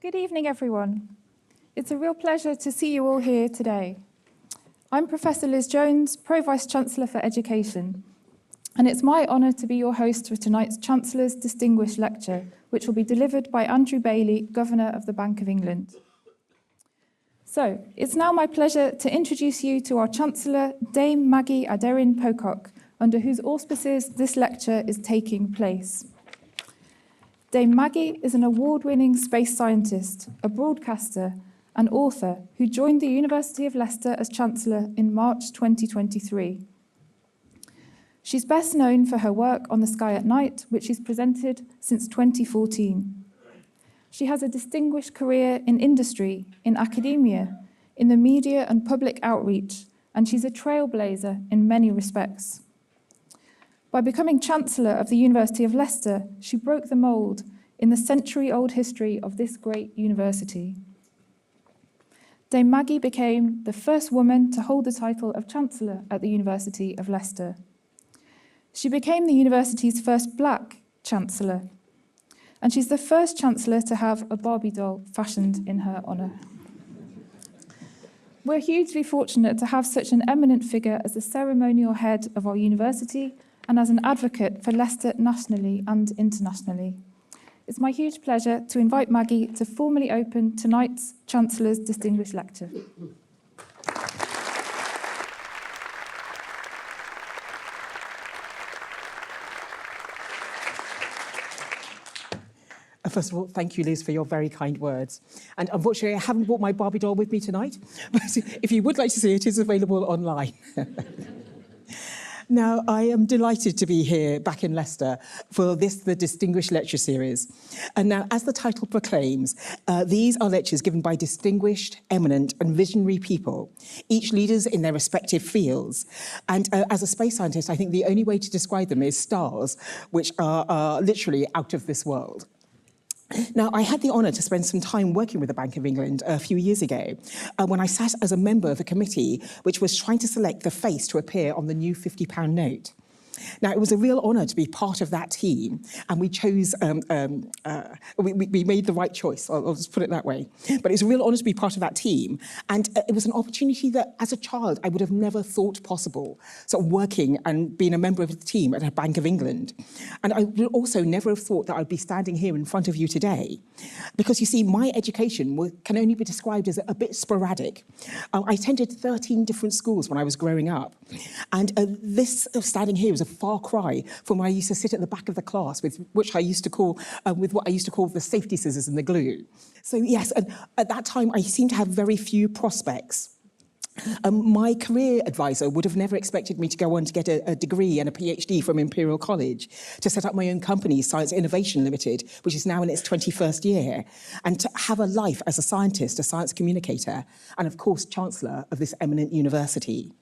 Good evening, everyone. It's a real pleasure to see you all here today. I'm Professor Liz Jones, Pro-Vice-Chancellor for Education, and it's my honour to be your host for tonight's Chancellor's Distinguished Lecture, which will be delivered by Andrew Bailey, Governor of the Bank of England. So, it's now my pleasure to introduce you to our Chancellor, Dame Maggie Aderin Pocock, under whose auspices this lecture is taking place. Dame Maggie is an award-winning space scientist, a broadcaster, and author who joined the University of Leicester as Chancellor in March 2023. She's best known for her work on The Sky at Night, which she's presented since 2014. She has a distinguished career in industry, in academia, in the media and public outreach, and she's a trailblazer in many respects. By becoming Chancellor of the University of Leicester, she broke the mould in the century-old history of this great university. Dame Maggie became the first woman to hold the title of Chancellor at the University of Leicester. She became the university's first black Chancellor, and she's the first Chancellor to have a Barbie doll fashioned in her honour. We're hugely fortunate to have such an eminent figure as the ceremonial head of our university and as an advocate for Leicester nationally and internationally. It's my huge pleasure to invite Maggie to formally open tonight's Chancellor's Distinguished Lecture. First of all, thank you, Liz, for your very kind words. And unfortunately, I haven't brought my Barbie doll with me tonight, but if you would like to see it, it's available online. Now, I am delighted to be here back in Leicester for the Distinguished Lecture Series. And now, as the title proclaims, these are lectures given by distinguished, eminent and visionary people, each leaders in their respective fields. And as a space scientist, I think the only way to describe them is stars, which are literally out of this world. Now, I had the honour to spend some time working with the Bank of England a few years ago when I sat as a member of a committee which was trying to select the face to appear on the new £50 note. Now, it was a real honour to be part of that team, and we chose, we made the right choice, I'll just put it that way. But it was a real honour to be part of that team, and it was an opportunity that, as a child, I would have never thought possible, sort of working and being a member of the team at a Bank of England. And I would also never have thought that I'd be standing here in front of you today, because, you see, my education can only be described as a bit sporadic. I attended 13 different schools when I was growing up, and this standing here was a far cry from where I used to sit at the back of the class with what I used to call the safety scissors and the glue. So yes, at that time I seemed to have very few prospects. My career advisor would have never expected me to go on to get a degree and a PhD from Imperial College, to set up my own company, Science Innovation Limited, which is now in its 21st year, and to have a life as a scientist, a science communicator, and of course Chancellor of this eminent university.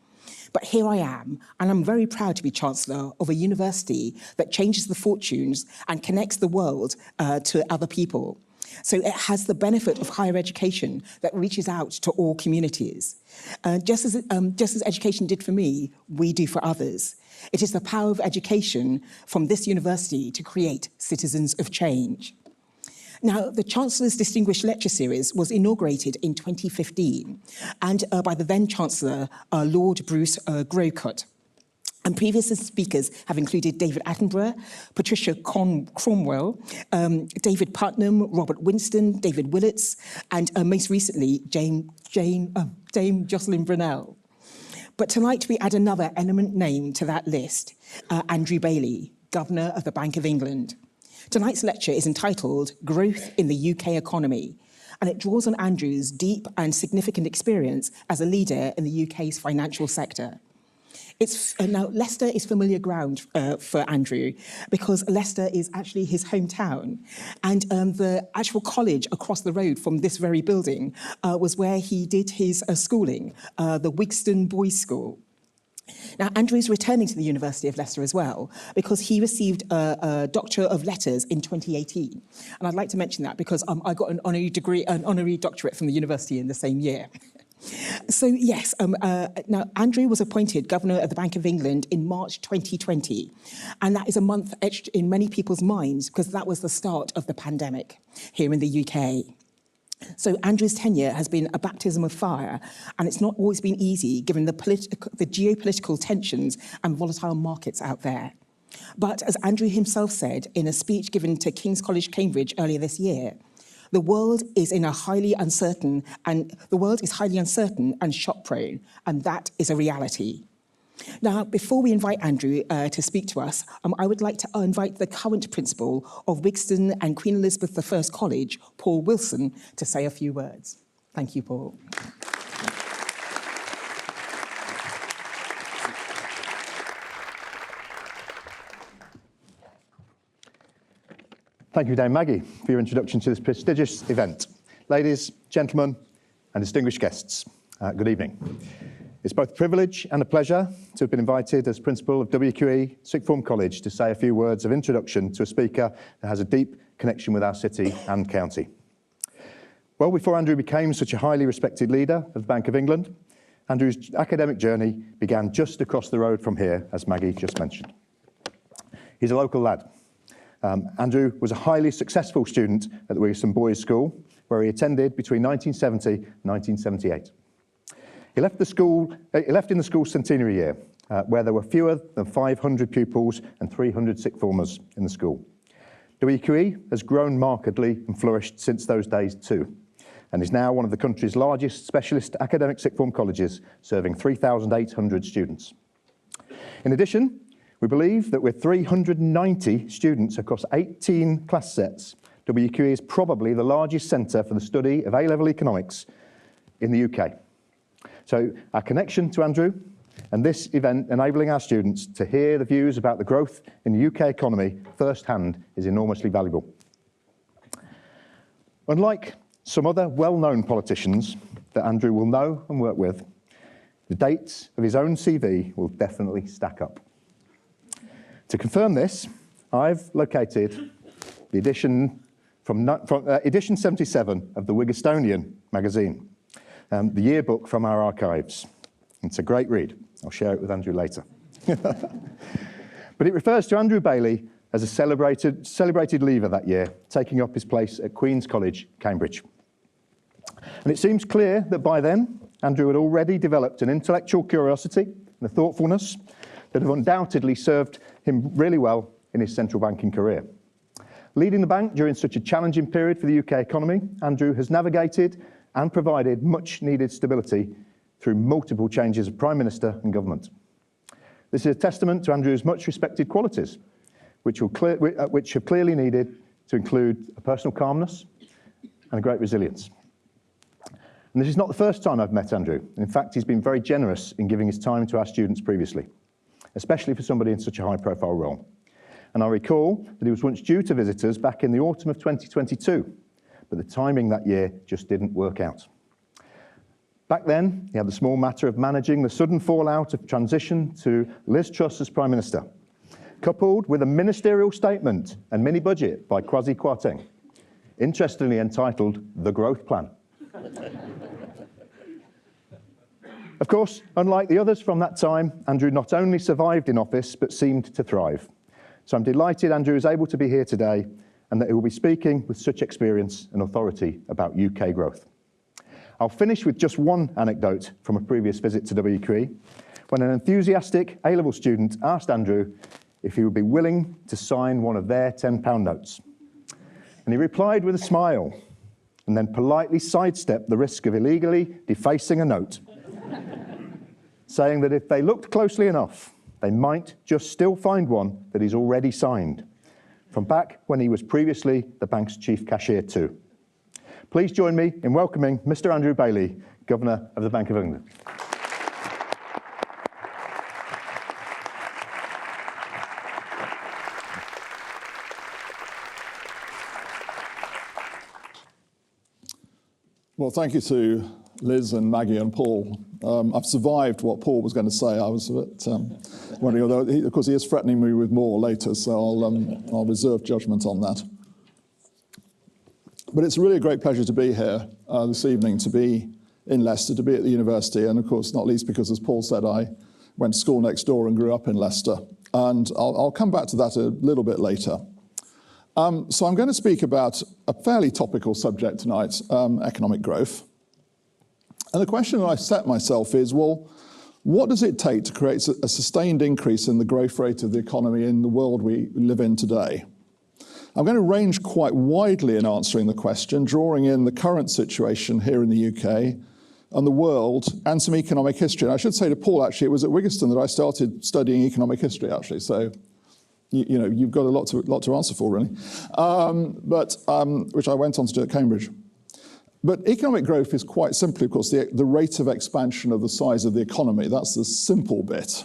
But here I am, and I'm very proud to be Chancellor of a university that changes the fortunes and connects the world to other people. So it has the benefit of higher education that reaches out to all communities. Just as education did for me, we do for others. It is the power of education from this university to create citizens of change. Now, the Chancellor's Distinguished Lecture Series was inaugurated in 2015 and by the then Chancellor, Lord Bruce Grocott. And previous speakers have included David Attenborough, Patricia Cromwell, David Putnam, Robert Winston, David Willits, and most recently, Dame Jocelyn Brunel. But tonight we add another eminent name to that list, Andrew Bailey, Governor of the Bank of England. Tonight's lecture is entitled Growth in the UK Economy, and it draws on Andrew's deep and significant experience as a leader in the UK's financial sector. Now, Leicester is familiar ground for Andrew, because Leicester is actually his hometown, and the actual college across the road from this very building was where he did his schooling, the Wigston Boys' School. Now, Andrew is returning to the University of Leicester as well, because he received a Doctor of Letters in 2018. And I'd like to mention that because I got an honorary doctorate from the university in the same year. So yes, now Andrew was appointed Governor of the Bank of England in March 2020. And that is a month etched in many people's minds because that was the start of the pandemic here in the UK. So Andrew's tenure has been a baptism of fire, and it's not always been easy given the geopolitical tensions and volatile markets out there. But as Andrew himself said in a speech given to King's College, Cambridge earlier this year, the world is highly uncertain and shock-prone, and that is a reality. Now, before we invite Andrew to speak to us, I would like to invite the current principal of Wigston and Queen Elizabeth I College, Paul Wilson, to say a few words. Thank you, Paul. Thank you, Dame Maggie, for your introduction to this prestigious event. Ladies, gentlemen, and distinguished guests, good evening. It's both a privilege and a pleasure to have been invited as Principal of WQE Sixth Form College to say a few words of introduction to a speaker that has a deep connection with our city and county. Well before Andrew became such a highly respected leader of the Bank of England, Andrew's academic journey began just across the road from here, as Maggie just mentioned. He's a local lad. Andrew was a highly successful student at the Wigston Boys' School, where he attended between 1970 and 1978. He left in the school's centenary year, where there were fewer than 500 pupils and 300 sixth formers in the school. WQE has grown markedly and flourished since those days too, and is now one of the country's largest specialist academic sixth form colleges, serving 3,800 students. In addition, we believe that with 390 students across 18 class sets, WQE is probably the largest centre for the study of A-level economics in the UK. So our connection to Andrew and this event enabling our students to hear the views about the growth in the UK economy firsthand is enormously valuable. Unlike some other well-known politicians that Andrew will know and work with, the dates of his own CV will definitely stack up. To confirm this, I've located the edition from edition 77 of the Wigstonian magazine, the yearbook from our archives. It's a great read. I'll share it with Andrew later. But it refers to Andrew Bailey as a celebrated leaver that year, taking up his place at Queen's College, Cambridge. And it seems clear that by then, Andrew had already developed an intellectual curiosity and a thoughtfulness that have undoubtedly served him really well in his central banking career. Leading the bank during such a challenging period for the UK economy, Andrew has navigated and provided much needed stability through multiple changes of Prime Minister and government. This is a testament to Andrew's much respected qualities, which have clearly needed to include a personal calmness and a great resilience. And this is not the first time I've met Andrew. In fact, he's been very generous in giving his time to our students previously, especially for somebody in such a high-profile role. And I recall that he was once due to visitors back in the autumn of 2022, but the timing that year just didn't work out. Back then, he had the small matter of managing the sudden fallout of transition to Liz Truss as Prime Minister, coupled with a ministerial statement and mini-budget by Kwasi Kwarteng, interestingly entitled The Growth Plan. Of course, unlike the others from that time, Andrew not only survived in office, but seemed to thrive. So I'm delighted Andrew is able to be here today and that he will be speaking with such experience and authority about UK growth. I'll finish with just one anecdote from a previous visit to WQE, when an enthusiastic A-level student asked Andrew if he would be willing to sign one of their £10 notes. And he replied with a smile, and then politely sidestepped the risk of illegally defacing a note, saying that if they looked closely enough, they might just still find one that he's already signed, from back when he was previously the bank's chief cashier too. Please join me in welcoming Mr. Andrew Bailey, Governor of the Bank of England. Well, thank you to Liz and Maggie and Paul. I've survived what Paul was going to say. I was a bit wondering, although of course he is threatening me with more later, so I'll reserve judgment on that. But it's really a great pleasure to be here this evening, to be in Leicester, to be at the university, and of course not least because, as Paul said, I went to school next door and grew up in Leicester. And I'll come back to that a little bit later. So I'm going to speak about a fairly topical subject tonight, economic growth. And the question that I set myself is, well, what does it take to create a sustained increase in the growth rate of the economy in the world we live in today? I'm going to range quite widely in answering the question, drawing in the current situation here in the UK and the world and some economic history. And I should say to Paul, actually, it was at Wigston that I started studying economic history, actually. So, you know, you've got a lot to answer for, really, which I went on to do at Cambridge. But economic growth is quite simply, of course, the rate of expansion of the size of the economy. That's the simple bit.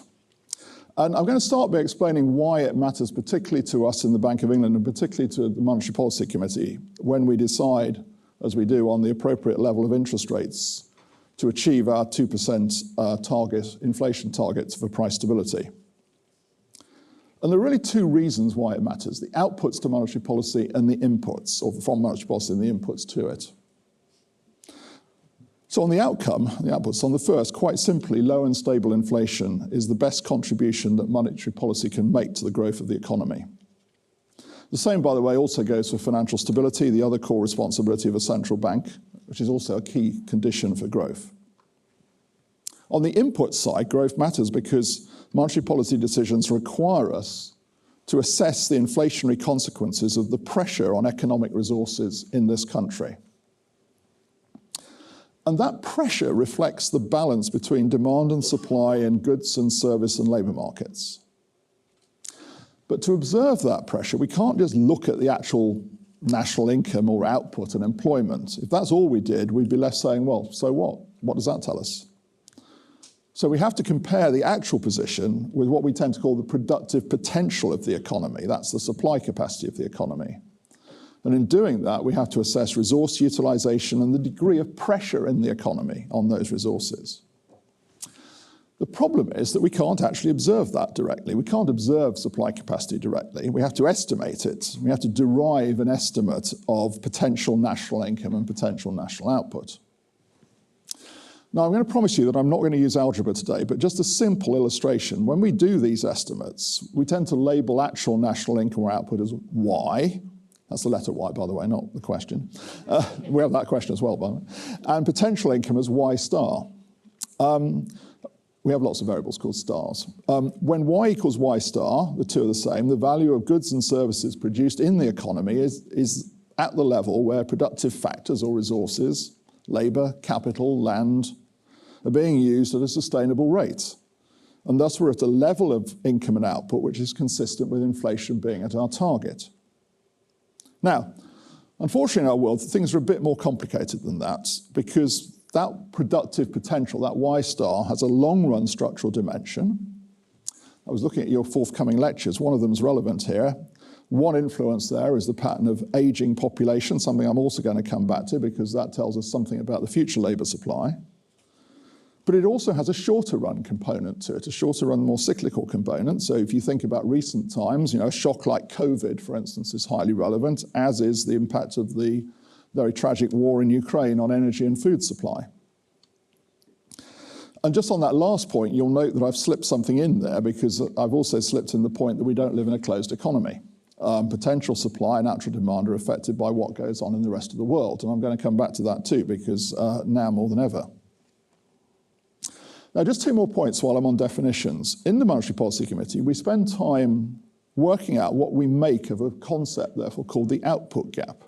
And I'm going to start by explaining why it matters, particularly to us in the Bank of England and particularly to the Monetary Policy Committee, when we decide, as we do, on the appropriate level of interest rates to achieve our 2% inflation targets for price stability. And there are really two reasons why it matters: the outputs to monetary policy and the inputs, or from monetary policy and the inputs to it. So on the outcome, the outputs, on the first, quite simply, low and stable inflation is the best contribution that monetary policy can make to the growth of the economy. The same, by the way, also goes for financial stability, the other core responsibility of a central bank, which is also a key condition for growth. On the input side, growth matters because monetary policy decisions require us to assess the inflationary consequences of the pressure on economic resources in this country. And that pressure reflects the balance between demand and supply in goods and service and labour markets. But to observe that pressure, we can't just look at the actual national income or output and employment. If that's all we did, we'd be left saying, well, so what? What does that tell us? So we have to compare the actual position with what we tend to call the productive potential of the economy. That's the supply capacity of the economy. And in doing that, we have to assess resource utilisation and the degree of pressure in the economy on those resources. The problem is that we can't actually observe that directly. We can't observe supply capacity directly. We have to estimate it. We have to derive an estimate of potential national income and potential national output. Now, I'm going to promise you that I'm not going to use algebra today, but just a simple illustration. When we do these estimates, we tend to label actual national income or output as Y. That's the letter Y, by the way, not the question. We have that question as well, by the way. And potential income as Y star. We have lots of variables called stars. When Y equals Y star, the two are the same, the value of goods and services produced in the economy is at the level where productive factors or resources, labour, capital, land, are being used at a sustainable rate. And thus we're at a level of income and output which is consistent with inflation being at our target. Now, unfortunately in our world, things are a bit more complicated than that, because that productive potential, that Y star, has a long-run structural dimension. I was looking at your forthcoming lectures. One of them is relevant here. One influence there is the pattern of ageing population, something I'm also going to come back to because that tells us something about the future labour supply. But it also has a shorter run component to it, a shorter run, more cyclical component. So if you think about recent times, a shock like COVID, for instance, is highly relevant, as is the impact of the very tragic war in Ukraine on energy and food supply. And just on that last point, you'll note that I've slipped something in there because I've also slipped in the point that we don't live in a closed economy. Potential supply and natural demand are affected by what goes on in the rest of the world. And I'm going to come back to that too, because now more than ever. Now, just two more points while I'm on definitions. In the Monetary Policy Committee, we spend time working out what we make of a concept, therefore, called the output gap.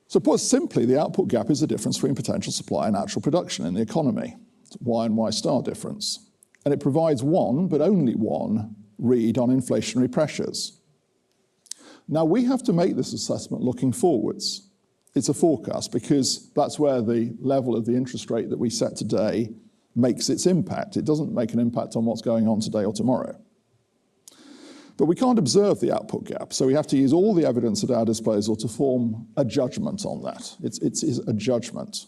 So put simply, the output gap is the difference between potential supply and actual production in the economy. It's Y and Y star difference. And it provides one, but only one, read on inflationary pressures. Now, we have to make this assessment looking forwards. It's a forecast because that's where the level of the interest rate that we set today makes its impact. It doesn't make an impact on what's going on today or tomorrow. But we can't observe the output gap, so we have to use all the evidence at our disposal to form a judgment on that. It's a judgment.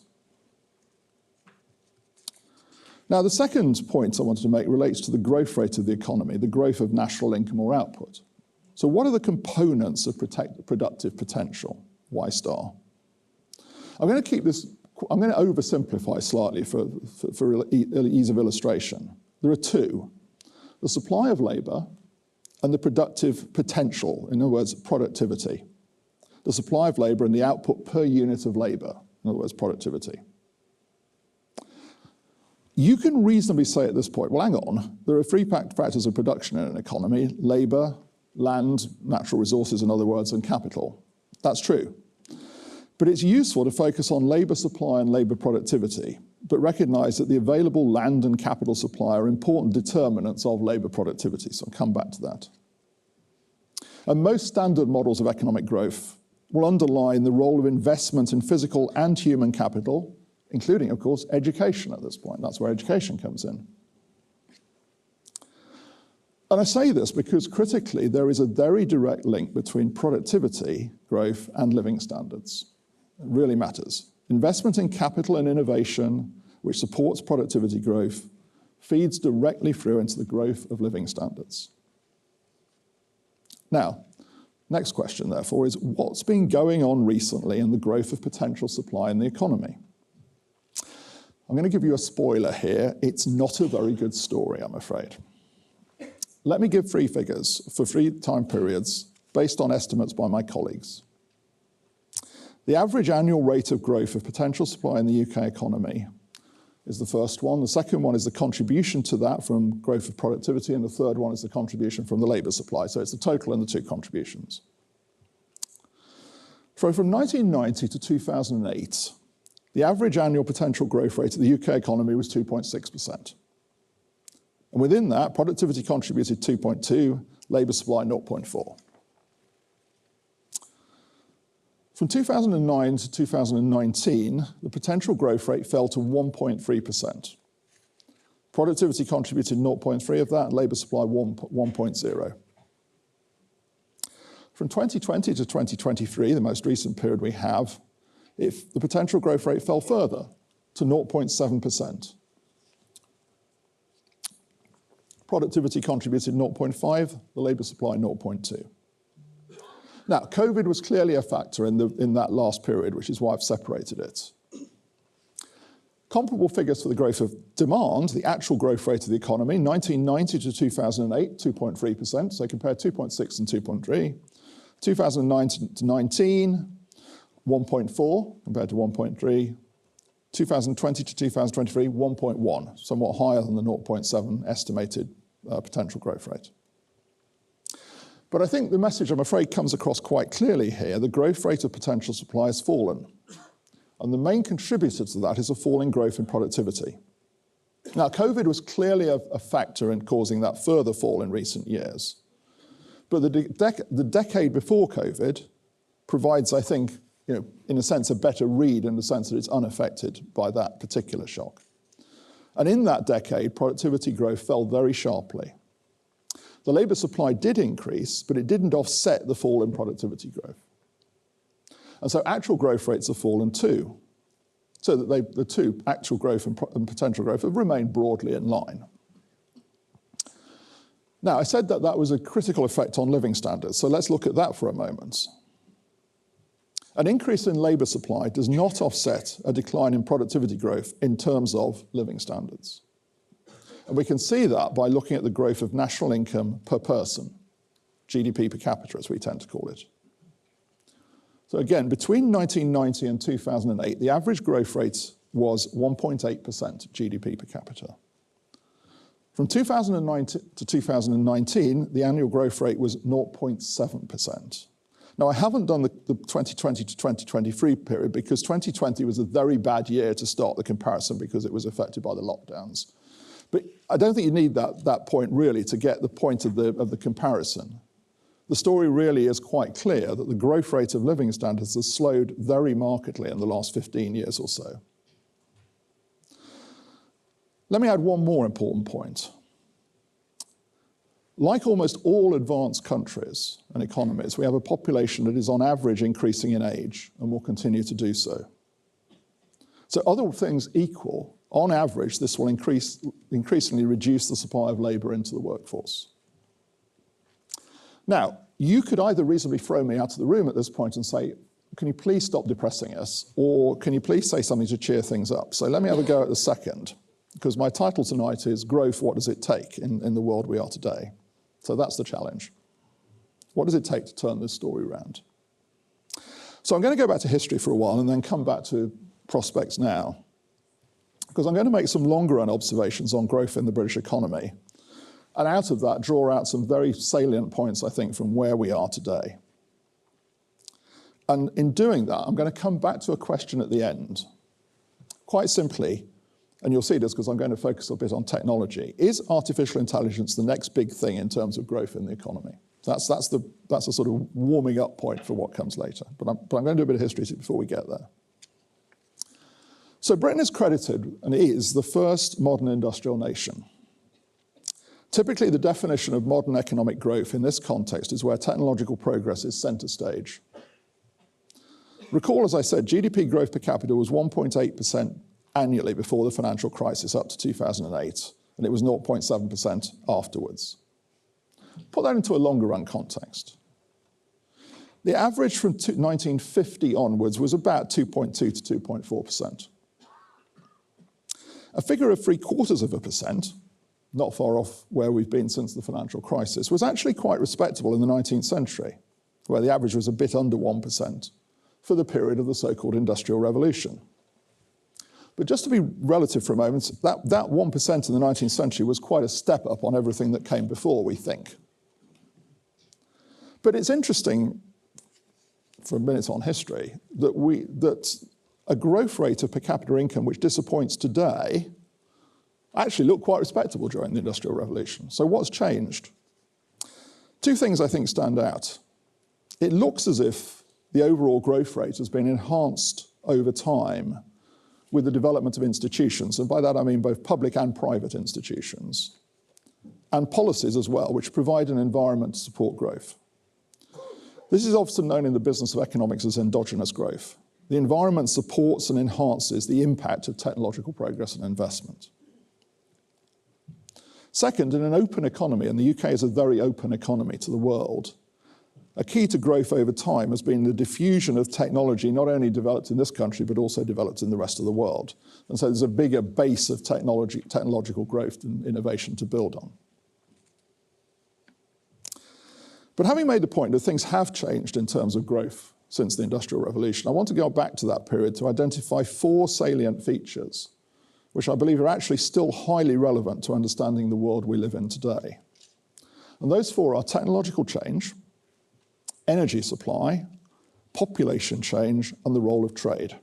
Now, the second point I wanted to make relates to the growth rate of the economy, the growth of national income or output. So what are the components of productive potential, Y star? I'm going to oversimplify slightly for ease of illustration. There are two: the supply of labour and the productive potential, in other words, productivity. The supply of labour and the output per unit of labour, in other words, productivity. You can reasonably say at this point, well, hang on, there are three factors of production in an economy: labour, land, natural resources, in other words, and capital. That's true. But it's useful to focus on labour supply and labour productivity, but recognise that the available land and capital supply are important determinants of labour productivity, so I'll come back to that. And most standard models of economic growth will underline the role of investment in physical and human capital, including, of course, education at this point. That's where education comes in. And I say this because critically, there is a very direct link between productivity growth and living standards. It really matters. Investment in capital and innovation, which supports productivity growth, feeds directly through into the growth of living standards. Now, next question, therefore, is what's been going on recently in the growth of potential supply in the economy? I'm going to give you a spoiler here. It's not a very good story, I'm afraid. Let me give three figures for 3 time periods based on estimates by my colleagues. The average annual rate of growth of potential supply in the UK economy is the first one. The second one is the contribution to that from growth of productivity, and the third one is the contribution from the labour supply. So it's the total and the two contributions. So from 1990 to 2008, the average annual potential growth rate of the UK economy was 2.6%. And within that, productivity contributed 2.2, labour supply 0.4. From 2009 to 2019, the potential growth rate fell to 1.3%. Productivity contributed 0.3 of that, and labour supply 1.0. From 2020 to 2023, the most recent period we have, if the potential growth rate fell further to 0.7%. Productivity contributed 0.5, the labour supply 0.2. Now, COVID was clearly a factor in that last period, which is why I've separated it. Comparable figures for the growth of demand, the actual growth rate of the economy, 1990 to 2008, 2.3%, so compare 2.6 and 2.3. 2009 to 19, 1.4 compared to 1.3. 2020 to 2023, 1.1, somewhat higher than the 0.7 estimated potential growth rate. But I think the message, I'm afraid, comes across quite clearly here. The growth rate of potential supply has fallen. And the main contributor to that is a fall in growth in productivity. Now, COVID was clearly a factor in causing that further fall in recent years. But the decade before COVID provides, I think, in a sense, a better read in the sense that it's unaffected by that particular shock. And in that decade, productivity growth fell very sharply. The labour supply did increase, but it didn't offset the fall in productivity growth. And so actual growth rates have fallen too, so that the two, actual growth and potential growth, have remained broadly in line. Now, I said that that was a critical effect on living standards, so let's look at that for a moment. An increase in labour supply does not offset a decline in productivity growth in terms of living standards. And we can see that by looking at the growth of national income per person, GDP per capita, as we tend to call it. So again, between 1990 and 2008, the average growth rate was 1.8% GDP per capita. From 2009 to 2019, the annual growth rate was 0.7%. Now, I haven't done the 2020 to 2023 period because 2020 was a very bad year to start the comparison because it was affected by the lockdowns. But I don't think you need that point really to get the point of the comparison. The story really is quite clear that the growth rate of living standards has slowed very markedly in the last 15 years or so. Let me add one more important point. Like almost all advanced countries and economies, we have a population that is on average increasing in age and will continue to do so. So other things equal, on average, this will increasingly reduce the supply of labour into the workforce. Now, you could either reasonably throw me out of the room at this point and say, can you please stop depressing us? Or can you please say something to cheer things up? So let me have a go at the second, because my title tonight is Growth, What Does It Take in the world we are today? So that's the challenge. What does it take to turn this story around? So I'm going to go back to history for a while and then come back to prospects now, because I'm going to make some longer run observations on growth in the British economy, and out of that draw out some very salient points, I think, from where we are today. And in doing that, I'm going to come back to a question at the end. Quite simply, and you'll see this because I'm going to focus a bit on technology, is artificial intelligence the next big thing in terms of growth in the economy? That's a sort of warming up point for what comes later. But I'm going to do a bit of history before we get there. So Britain is credited, and is, the first modern industrial nation. Typically, the definition of modern economic growth in this context is where technological progress is centre stage. Recall, as I said, GDP growth per capita was 1.8% annually before the financial crisis up to 2008, and it was 0.7% afterwards. Put that into a longer run context. The average from 1950 onwards was about 2.2 to 2.4%. A figure of 0.75%, not far off where we've been since the financial crisis, was actually quite respectable in the 19th century, where the average was a bit under 1% for the period of the so-called Industrial Revolution. But just to be relative for a moment, that 1% in the 19th century was quite a step up on everything that came before, we think. But it's interesting, for a minute on history, that a growth rate of per capita income which disappoints today actually looked quite respectable during the Industrial Revolution. So what's changed? Two things I think stand out. It looks as if the overall growth rate has been enhanced over time with the development of institutions, and by that I mean both public and private institutions, and policies as well, which provide an environment to support growth. This is often known in the business of economics as endogenous growth. The environment supports and enhances the impact of technological progress and investment. Second, in an open economy, and the UK is a very open economy to the world, a key to growth over time has been the diffusion of technology, not only developed in this country, but also developed in the rest of the world. And so there's a bigger base of technological growth and innovation to build on. But having made the point that things have changed in terms of growth since the Industrial Revolution, I want to go back to that period to identify 4 salient features, which I believe are actually still highly relevant to understanding the world we live in today. And those 4 are technological change, energy supply, population change, and the role of trade.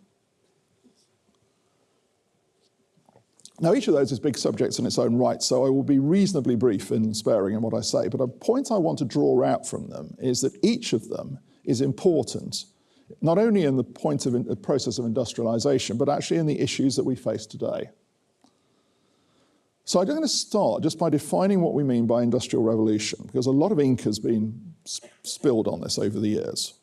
Now, each of those is big subjects in its own right, so I will be reasonably brief in sparing in what I say, but a point I want to draw out from them is that each of them is important, not only in the point of the process of industrialization, but actually in the issues that we face today. So I'm going to start just by defining what we mean by industrial revolution, because a lot of ink has been spilled on this over the years.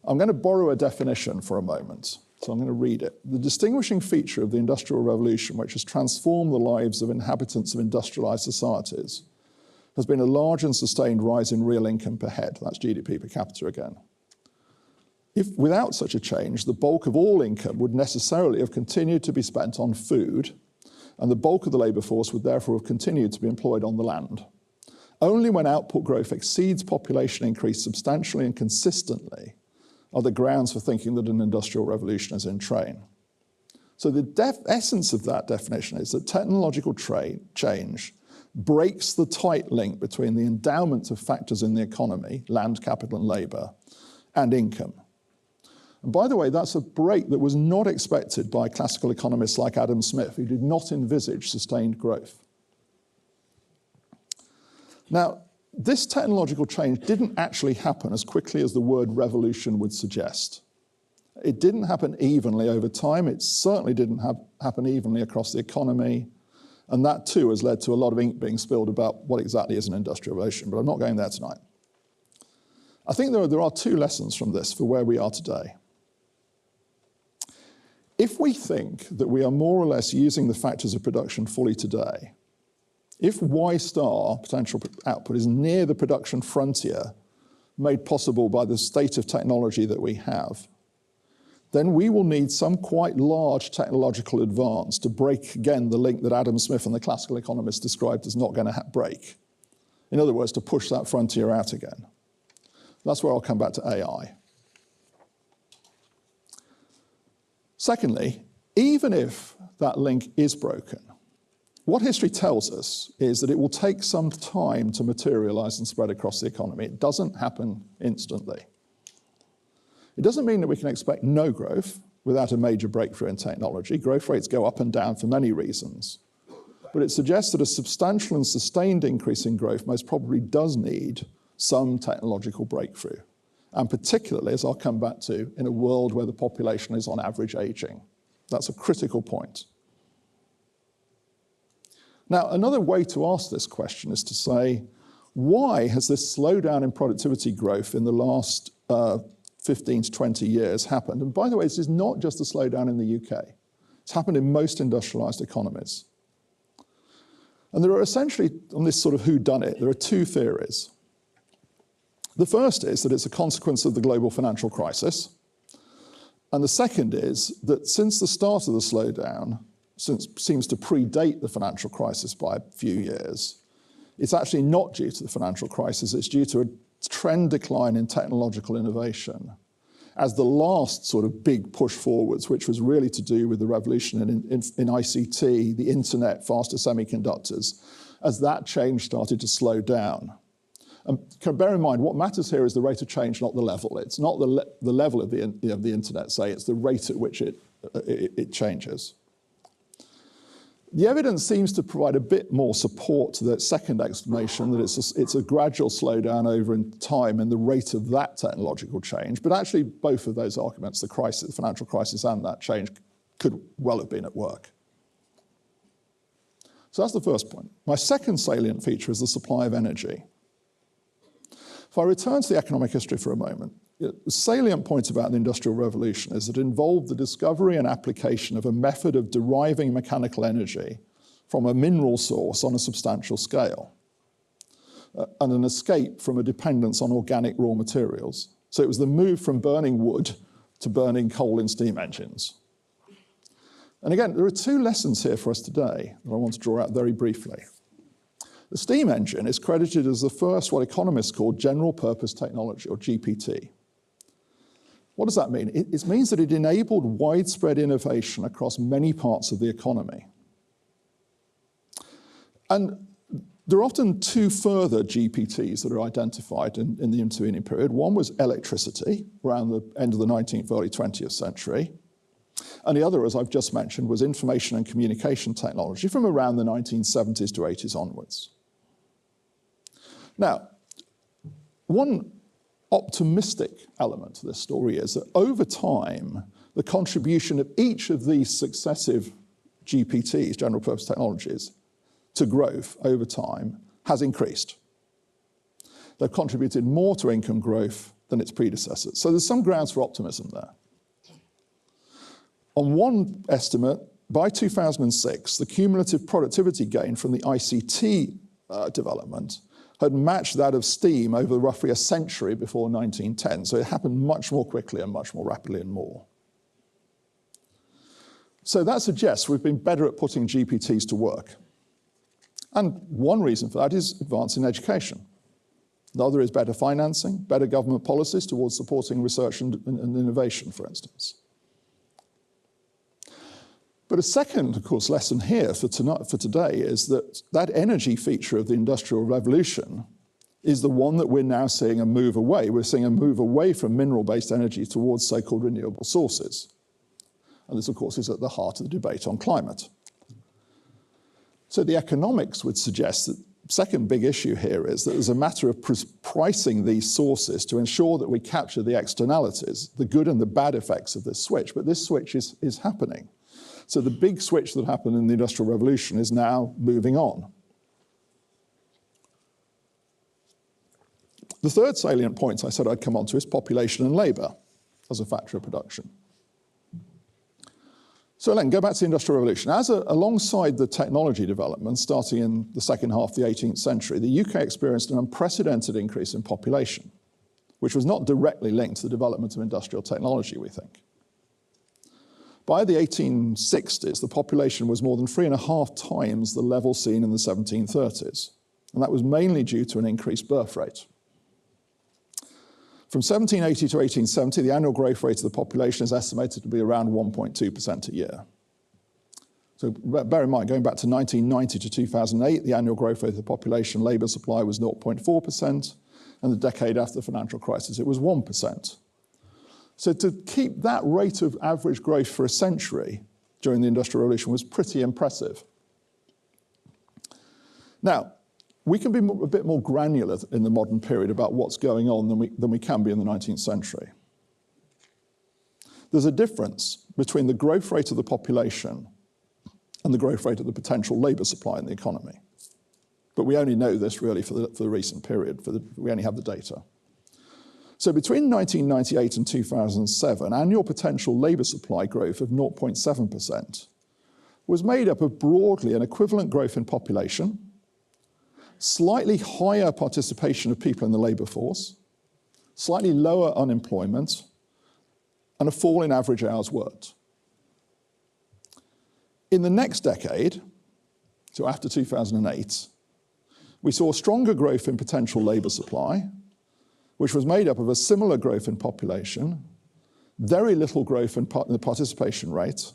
I'm going to borrow a definition for a moment, so I'm going to read it. The distinguishing feature of the Industrial Revolution, which has transformed the lives of inhabitants of industrialized societies, has been a large and sustained rise in real income per head. That's GDP per capita again. Without such a change, the bulk of all income would necessarily have continued to be spent on food, and the bulk of the labour force would therefore have continued to be employed on the land. Only when output growth exceeds population increase substantially and consistently are the grounds for thinking that an industrial revolution is in train. So the essence of that definition is that technological change breaks the tight link between the endowment of factors in the economy, land, capital, and labour, and income. And by the way, that's a break that was not expected by classical economists like Adam Smith, who did not envisage sustained growth. Now, this technological change didn't actually happen as quickly as the word revolution would suggest. It didn't happen evenly over time. It certainly didn't happen evenly across the economy. And that too has led to a lot of ink being spilled about what exactly is an industrial revolution, but I'm not going there tonight. I think there are 2 lessons from this for where we are today. If we think that we are more or less using the factors of production fully today, if Y star potential output is near the production frontier made possible by the state of technology that we have, then we will need some quite large technological advance to break again the link that Adam Smith and the classical economists described as not going to break. In other words, to push that frontier out again. That's where I'll come back to AI. Secondly, even if that link is broken, what history tells us is that it will take some time to materialize and spread across the economy. It doesn't happen instantly. It doesn't mean that we can expect no growth without a major breakthrough in technology. Growth rates go up and down for many reasons. But it suggests that a substantial and sustained increase in growth most probably does need some technological breakthrough. And particularly, as I'll come back to, in a world where the population is on average aging. That's a critical point. Now, another way to ask this question is to say, why has this slowdown in productivity growth in the last 15 to 20 years happened? And by the way, this is not just a slowdown in the UK. It's happened in most industrialized economies. And there are essentially, on this sort of whodunit, there are two theories. The first is that it's a consequence of the global financial crisis. And the second is that since the start of the slowdown, seems to predate the financial crisis by a few years, it's actually not due to the financial crisis, it's due to a trend decline in technological innovation as the last sort of big push forwards, which was really to do with the revolution in ICT, the internet, faster semiconductors, as that change started to slow down. And bear in mind, what matters here is the rate of change, not the level. It's not the level of the internet, say, it's the rate at which it changes. The evidence seems to provide a bit more support to the second explanation, that it's a gradual slowdown over in time in the rate of that technological change. But actually, both of those arguments, the crisis, the financial crisis and that change, could well have been at work. So that's the first point. My second salient feature is the supply of energy. If I return to the economic history for a moment, the salient point about the Industrial Revolution is that it involved the discovery and application of a method of deriving mechanical energy from a mineral source on a substantial scale, and an escape from a dependence on organic raw materials. So it was the move from burning wood to burning coal in steam engines. And again, there are two lessons here for us today that I want to draw out very briefly. The steam engine is credited as the first, what economists call general purpose technology, or GPT. What does that mean? It means that it enabled widespread innovation across many parts of the economy. And there are often two further GPTs that are identified in the intervening period. One was electricity, around the end of the 19th, early 20th century. And the other, as I've just mentioned, was information and communication technology from around the 1970s to 80s onwards. Now, one optimistic element to this story is that over time, the contribution of each of these successive GPTs, general purpose technologies, to growth over time has increased. They've contributed more to income growth than its predecessors. So there's some grounds for optimism there. On one estimate, by 2006, the cumulative productivity gain from the ICT development had matched that of steam over roughly a century before 1910. So it happened much more quickly and much more rapidly and more. So that suggests we've been better at putting GPTs to work. And one reason for that is advancing education. The other is better financing, better government policies towards supporting research and innovation, for instance. But a second, of course, lesson here for today is that energy feature of the Industrial Revolution is the one that we're now seeing a move away. We're seeing a move away from mineral-based energy towards so-called renewable sources. And this, of course, is at the heart of the debate on climate. So the economics would suggest that the second big issue here is that there's a matter of pricing these sources to ensure that we capture the externalities, the good and the bad effects of this switch. But this switch is happening. So the big switch that happened in the Industrial Revolution is now moving on. The third salient point I said I'd come on to is population and labour as a factor of production. So then, go back to the Industrial Revolution. Alongside the technology development starting in the second half of the 18th century, the UK experienced an unprecedented increase in population, which was not directly linked to the development of industrial technology, we think. By the 1860s, the population was more than 3.5 times the level seen in the 1730s. and that was mainly due to an increased birth rate. From 1780 to 1870, the annual growth rate of the population is estimated to be around 1.2% a year. So bear in mind, going back to 1990 to 2008, the annual growth rate of the population labour supply was 0.4%, and the decade after the financial crisis, it was 1%. So to keep that rate of average growth for a century during the Industrial Revolution was pretty impressive. Now, we can be a bit more granular in the modern period about what's going on than we can be in the 19th century. There's a difference between the growth rate of the population and the growth rate of the potential labour supply in the economy. But we only know this really for the recent period, we only have the data. So between 1998 and 2007, annual potential labour supply growth of 0.7% was made up of broadly an equivalent growth in population, slightly higher participation of people in the labour force, slightly lower unemployment, and a fall in average hours worked. In the next decade, so after 2008, we saw stronger growth in potential labour supply, which was made up of a similar growth in population, very little growth in the participation rate,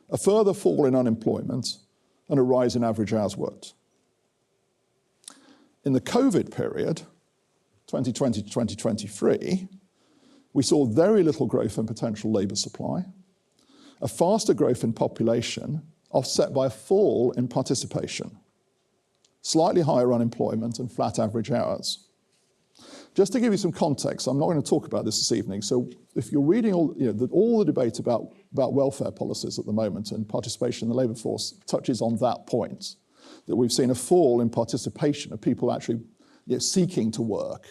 a further fall in unemployment, and a rise in average hours worked. In the COVID period, 2020 to 2023, we saw very little growth in potential labour supply, a faster growth in population offset by a fall in participation, slightly higher unemployment and flat average hours. Just to give you some context, I'm not going to talk about this evening, so if you're reading all the debate about welfare policies at the moment and participation in the labour force touches on that point, that we've seen a fall in participation of people actually seeking to work.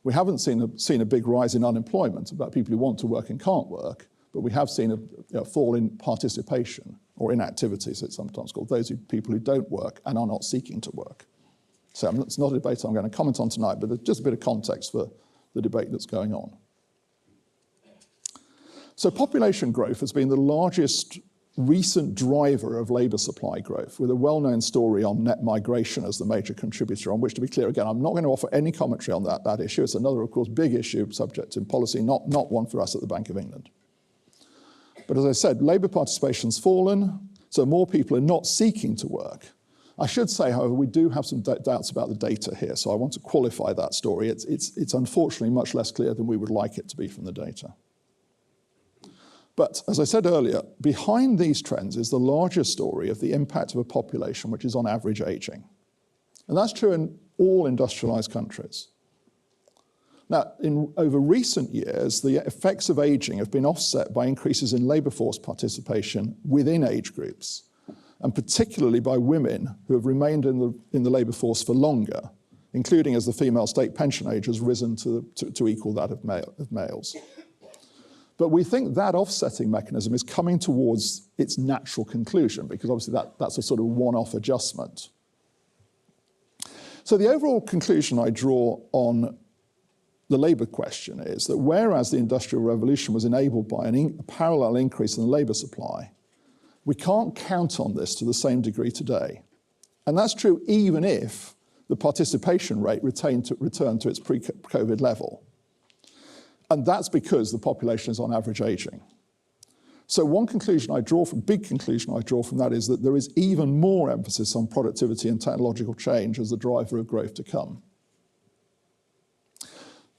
We haven't seen a big rise in unemployment about people who want to work and can't work, but we have seen a fall in participation, or inactivity, as it's sometimes called, people who don't work and are not seeking to work. So it's not a debate I'm going to comment on tonight, but there's just a bit of context for the debate that's going on. So population growth has been the largest recent driver of labour supply growth, with a well-known story on net migration as the major contributor, on which, to be clear, again, I'm not going to offer any commentary on that issue. It's another, of course, big issue, subject in policy, not one for us at the Bank of England. But as I said, labour participation's fallen, so more people are not seeking to work. I should say, however, we do have some doubts about the data here, so I want to qualify that story. It's unfortunately much less clear than we would like it to be from the data. But as I said earlier, behind these trends is the larger story of the impact of a population which is on average ageing. And that's true in all industrialised countries. Now, over recent years, the effects of ageing have been offset by increases in labour force participation within age groups, and particularly by women who have remained in the labour force for longer, including as the female state pension age has risen to equal that of males. But we think that offsetting mechanism is coming towards its natural conclusion, because obviously that's a sort of one-off adjustment. So the overall conclusion I draw on the labour question is that whereas the Industrial Revolution was enabled by a parallel increase in the labour supply, we can't count on this to the same degree today. And that's true even if the participation rate returned to its pre-COVID level. And that's because the population is on average ageing. So one conclusion I draw from, big conclusion I draw from that is that there is even more emphasis on productivity and technological change as the driver of growth to come.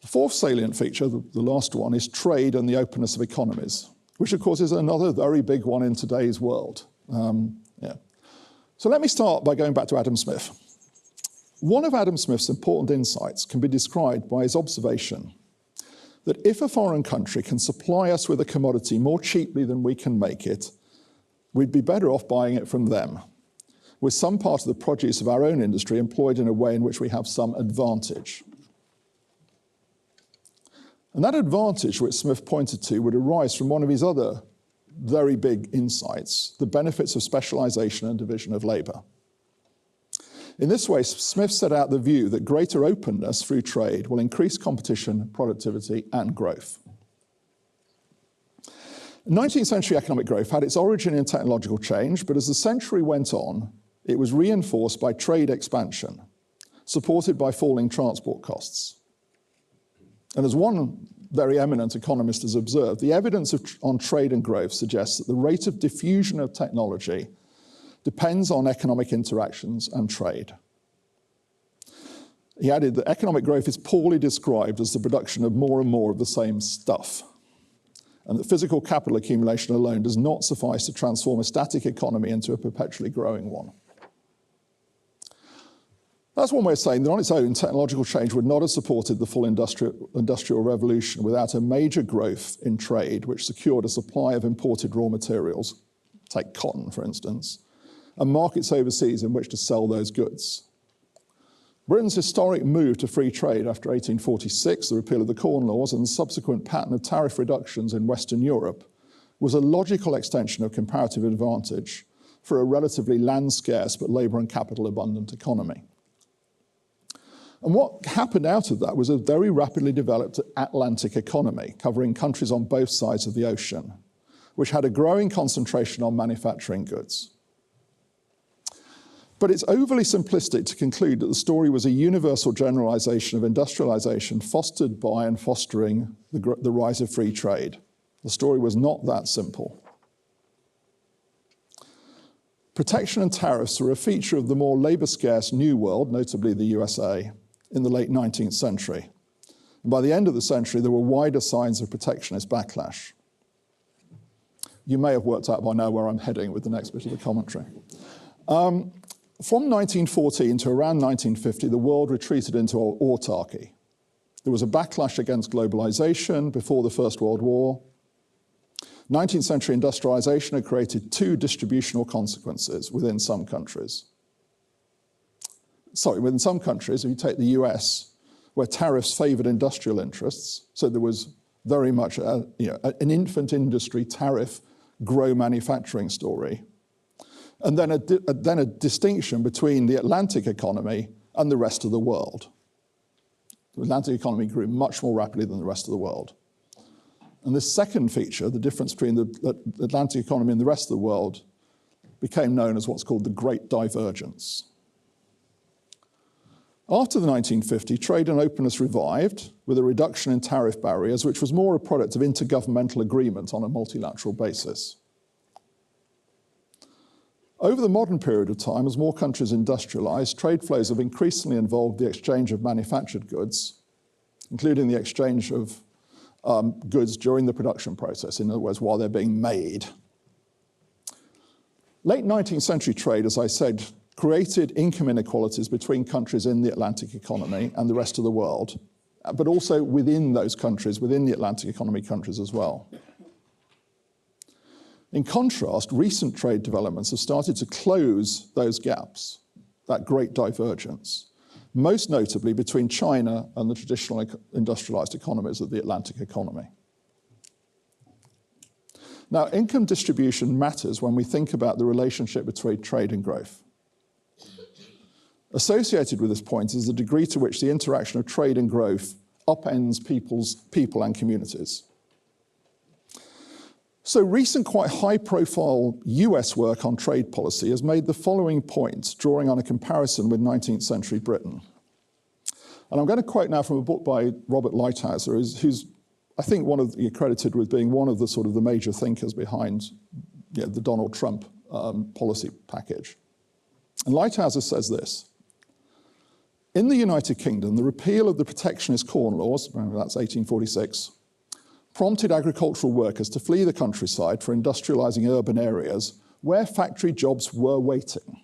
The fourth salient feature, the last one, is trade and the openness of economies, which of course is another very big one in today's world. So let me start by going back to Adam Smith. One of Adam Smith's important insights can be described by his observation that if a foreign country can supply us with a commodity more cheaply than we can make it, we'd be better off buying it from them, with some part of the produce of our own industry employed in a way in which we have some advantage. And that advantage which Smith pointed to would arise from one of his other very big insights, the benefits of specialisation and division of labour. In this way, Smith set out the view that greater openness through trade will increase competition, productivity, and growth. 19th century economic growth had its origin in technological change, but as the century went on, it was reinforced by trade expansion, supported by falling transport costs. And as one very eminent economist has observed, the evidence on trade and growth suggests that the rate of diffusion of technology depends on economic interactions and trade. He added that economic growth is poorly described as the production of more and more of the same stuff, and that physical capital accumulation alone does not suffice to transform a static economy into a perpetually growing one. That's one way of saying that on its own, technological change would not have supported the full industrial revolution without a major growth in trade, which secured a supply of imported raw materials, take cotton for instance, and markets overseas in which to sell those goods. Britain's historic move to free trade after 1846, the repeal of the Corn Laws, and the subsequent pattern of tariff reductions in Western Europe was a logical extension of comparative advantage for a relatively land-scarce but labour and capital-abundant economy. And what happened out of that was a very rapidly developed Atlantic economy, covering countries on both sides of the ocean, which had a growing concentration on manufacturing goods. But it's overly simplistic to conclude that the story was a universal generalization of industrialization fostered by and fostering the rise of free trade. The story was not that simple. Protection and tariffs were a feature of the more labor-scarce New World, notably the USA, in the late 19th century. And by the end of the century, there were wider signs of protectionist backlash. You may have worked out by now where I'm heading with the next bit of the commentary. From 1914 to around 1950, the world retreated into autarky. There was a backlash against globalization before the First World War. 19th century industrialization had created two distributional consequences within some countries. Within some countries, if you take the US, where tariffs favored industrial interests, so there was very much an infant industry tariff grow manufacturing story. And then a distinction between the Atlantic economy and the rest of the world. The Atlantic economy grew much more rapidly than the rest of the world. And this second feature, the difference between the Atlantic economy and the rest of the world, became known as what's called the Great Divergence. After the 1950s, trade and openness revived with a reduction in tariff barriers, which was more a product of intergovernmental agreement on a multilateral basis. Over the modern period of time, as more countries industrialized, trade flows have increasingly involved the exchange of manufactured goods, including the exchange of goods during the production process, in other words, while they're being made. Late 19th century trade, as I said, created income inequalities between countries in the Atlantic economy and the rest of the world, but also within those countries, within the Atlantic economy countries as well. In contrast, recent trade developments have started to close those gaps, that great divergence, most notably between China and the traditional industrialized economies of the Atlantic economy. Now, income distribution matters when we think about the relationship between trade and growth. Associated with this point is the degree to which the interaction of trade and growth upends people and communities. So recent, quite high-profile US work on trade policy has made the following points, drawing on a comparison with 19th century Britain. And I'm going to quote now from a book by Robert Lighthizer, who's I think credited with being one of the sort of the major thinkers behind the Donald Trump policy package. And Lighthizer says this: in the United Kingdom, the repeal of the protectionist Corn Laws, that's 1846, prompted agricultural workers to flee the countryside for industrializing urban areas where factory jobs were waiting.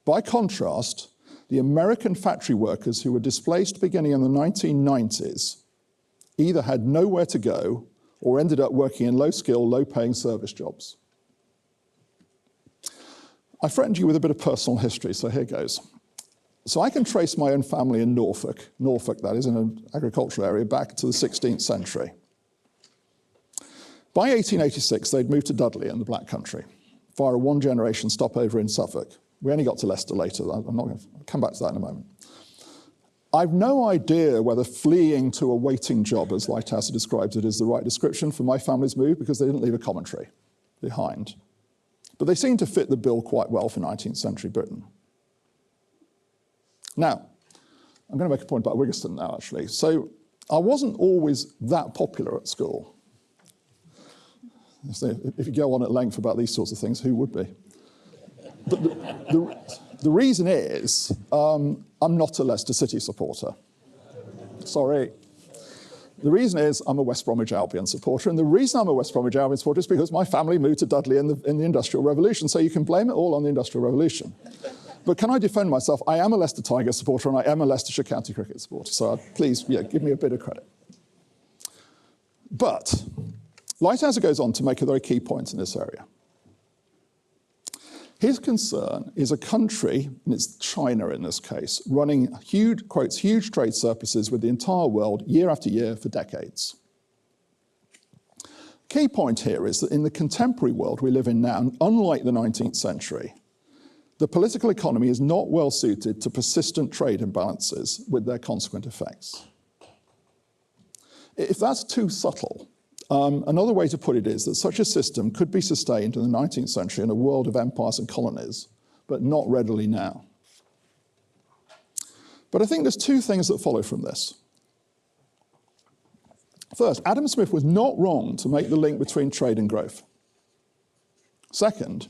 By contrast, the American factory workers who were displaced beginning in the 1990s either had nowhere to go or ended up working in low-skill, low-paying service jobs. I threatened you with a bit of personal history, so here goes. So I can trace my own family in Norfolk that is, in an agricultural area, back to the 16th century. By 1886, they'd moved to Dudley in the Black Country via a one-generation stopover in Suffolk. We only got to Leicester later. I'm not going to come back to that in a moment. I've no idea whether fleeing to a waiting job, as Lighthizer describes it, is the right description for my family's move, because they didn't leave a commentary behind. But they seem to fit the bill quite well for 19th century Britain. Now, I'm going to make a point about Wigston now, actually. So I wasn't always that popular at school. So if you go on at length about these sorts of things, who would be? But the reason is I'm not a Leicester City supporter. Sorry. The reason is I'm a West Bromwich Albion supporter, and the reason I'm a West Bromwich Albion supporter is because my family moved to Dudley in the Industrial Revolution, so you can blame it all on the Industrial Revolution. But can I defend myself? I am a Leicester Tigers supporter, and I am a Leicestershire County Cricket supporter, so please, give me a bit of credit. But Lighthizer goes on to make a very key point in this area. His concern is a country, and it's China in this case, running huge, quotes, huge trade surpluses with the entire world year after year for decades. Key point here is that in the contemporary world we live in now, unlike the 19th century, the political economy is not well suited to persistent trade imbalances with their consequent effects. If that's too subtle, another way to put it is that such a system could be sustained in the 19th century in a world of empires and colonies, but not readily now. But I think there's two things that follow from this. First, Adam Smith was not wrong to make the link between trade and growth. Second,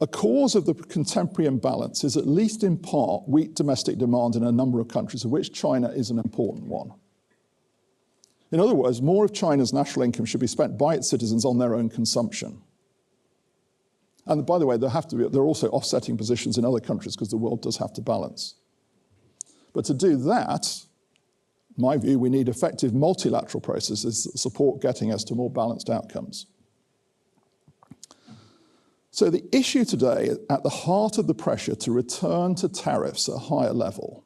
a cause of the contemporary imbalance is at least in part weak domestic demand in a number of countries, of which China is an important one. In other words, more of China's national income should be spent by its citizens on their own consumption. And by the way, there are also offsetting positions in other countries because the world does have to balance. But to do that, in my view, we need effective multilateral processes that support getting us to more balanced outcomes. So the issue today, at the heart of the pressure to return to tariffs at a higher level,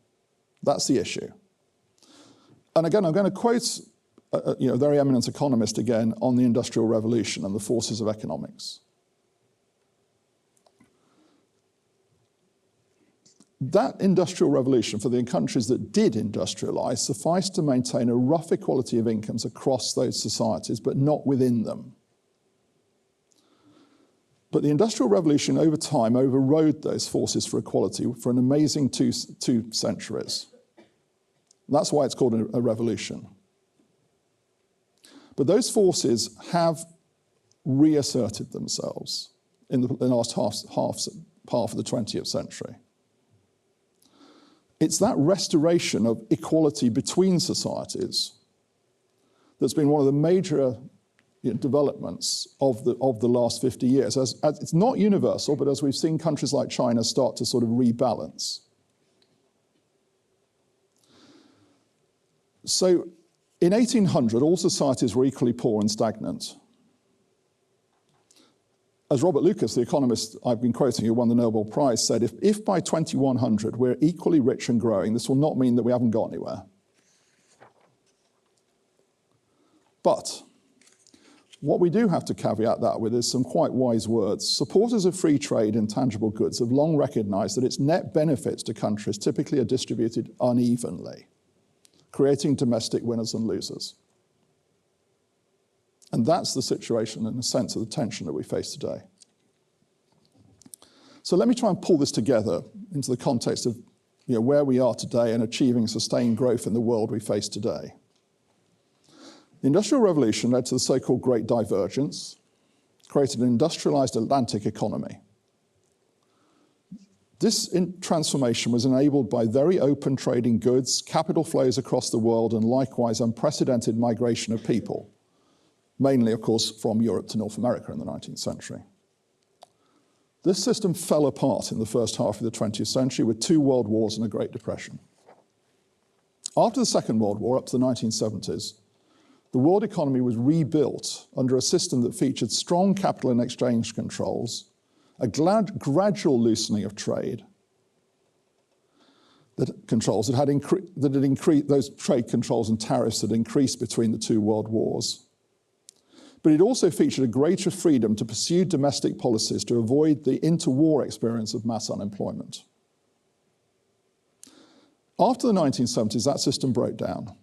that's the issue. And again, I'm going to quote a very eminent economist again on the Industrial Revolution and the forces of economics. That Industrial Revolution for the countries that did industrialize sufficed to maintain a rough equality of incomes across those societies, but not within them. But the Industrial Revolution over time overrode those forces for equality for an amazing two centuries. That's why it's called a revolution. But those forces have reasserted themselves in the last half of the 20th century. It's that restoration of equality between societies that's been one of the major developments of the last 50 years. As it's not universal, but as we've seen countries like China start to sort of rebalance. So in 1800, all societies were equally poor and stagnant. As Robert Lucas, the economist I've been quoting, who won the Nobel Prize, said, if by 2100 we're equally rich and growing, this will not mean that we haven't got anywhere. But what we do have to caveat that with is some quite wise words. Supporters of free trade in tangible goods have long recognized that its net benefits to countries typically are distributed unevenly, creating domestic winners and losers. And that's the situation, in a sense, of the tension that we face today. So let me try and pull this together into the context of where we are today and achieving sustained growth in the world we face today. The Industrial Revolution led to the so-called Great Divergence, created an industrialized Atlantic economy. This transformation was enabled by very open trading goods, capital flows across the world, and likewise unprecedented migration of people, mainly, of course, from Europe to North America in the 19th century. This system fell apart in the first half of the 20th century with 2 world wars and a Great Depression. After the Second World War, up to the 1970s, the world economy was rebuilt under a system that featured strong capital and exchange controls, a gradual loosening of trade, those trade controls and tariffs had increased between the 2 world wars. But it also featured a greater freedom to pursue domestic policies to avoid the interwar experience of mass unemployment. After the 1970s, that system broke down.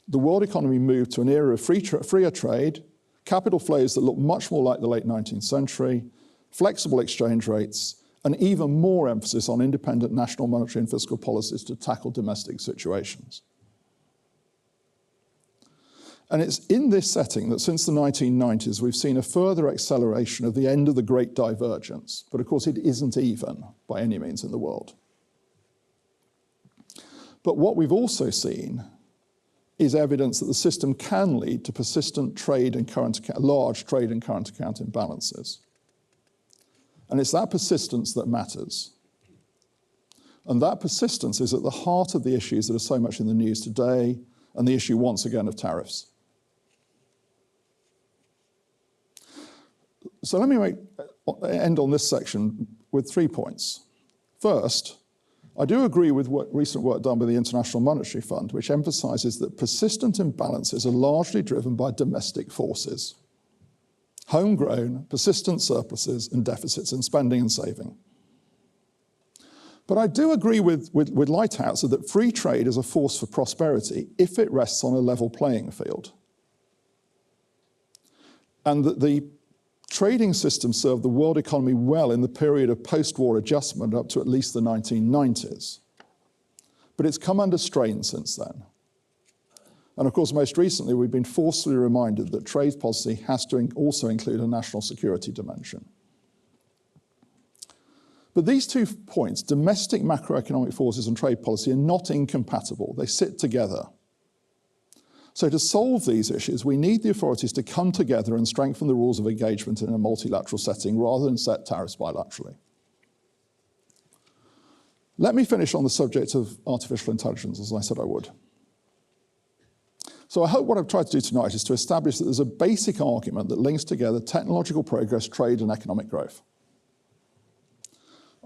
The world economy moved to an era of freer trade, capital flows that looked much more like the late 19th century, flexible exchange rates, and even more emphasis on independent national monetary and fiscal policies to tackle domestic situations. And it's in this setting that since the 1990s, we've seen a further acceleration of the end of the Great Divergence. But of course, it isn't even by any means in the world. But what we've also seen is evidence that the system can lead to persistent large trade and current account imbalances. And it's that persistence that matters. And that persistence is at the heart of the issues that are so much in the news today, and the issue once again of tariffs. So let me end on this section with 3 points. First, I do agree with recent work done by the International Monetary Fund, which emphasizes that persistent imbalances are largely driven by domestic forces. Homegrown, persistent surpluses and deficits in spending and saving. But I do agree with Lighthouse that free trade is a force for prosperity if it rests on a level playing field. And that the trading system served the world economy well in the period of post-war adjustment up to at least the 1990s. But it's come under strain since then. And of course, most recently, we've been forcefully reminded that trade policy has to also include a national security dimension. But these 2 points, domestic macroeconomic forces and trade policy, are not incompatible. They sit together. So to solve these issues, we need the authorities to come together and strengthen the rules of engagement in a multilateral setting rather than set tariffs bilaterally. Let me finish on the subject of artificial intelligence, as I said I would. So I hope what I've tried to do tonight is to establish that there's a basic argument that links together technological progress, trade, and economic growth.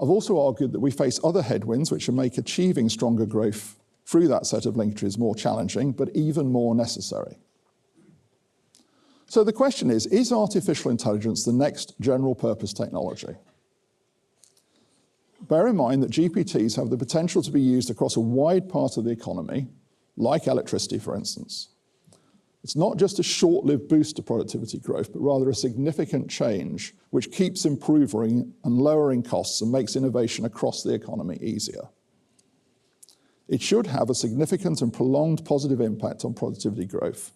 I've also argued that we face other headwinds which make achieving stronger growth through that set of linkages more challenging, but even more necessary. So the question is artificial intelligence the next general purpose technology? Bear in mind that GPTs have the potential to be used across a wide part of the economy, like electricity, for instance. It's not just a short-lived boost to productivity growth, but rather a significant change which keeps improving and lowering costs and makes innovation across the economy easier. It should have a significant and prolonged positive impact on productivity growth.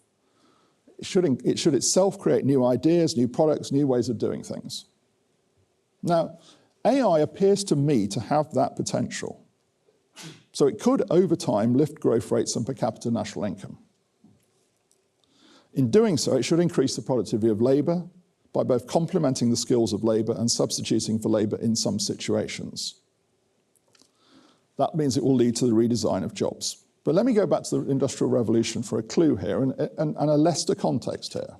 It should itself create new ideas, new products, new ways of doing things. Now, AI appears to me to have that potential. So it could, over time, lift growth rates and per capita national income. In doing so, it should increase the productivity of labour by both complementing the skills of labour and substituting for labour in some situations. That means it will lead to the redesign of jobs. But let me go back to the Industrial Revolution for a clue here and a Leicester context here.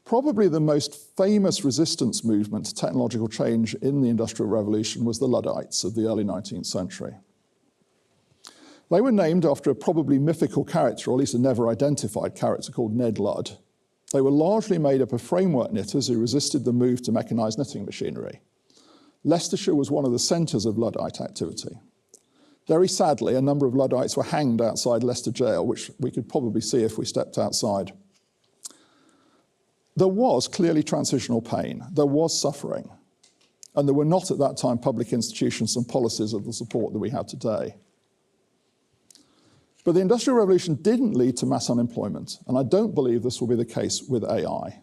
Probably the most famous resistance movement to technological change in the Industrial Revolution was the Luddites of the early 19th century. They were named after a probably mythical character, or at least a never identified character called Ned Ludd. They were largely made up of framework knitters who resisted the move to mechanised knitting machinery. Leicestershire was one of the centres of Luddite activity. Very sadly, a number of Luddites were hanged outside Leicester jail, which we could probably see if we stepped outside. There was clearly transitional pain. There was suffering. And there were not at that time public institutions and policies of the support that we have today. But the Industrial Revolution didn't lead to mass unemployment, and I don't believe this will be the case with AI.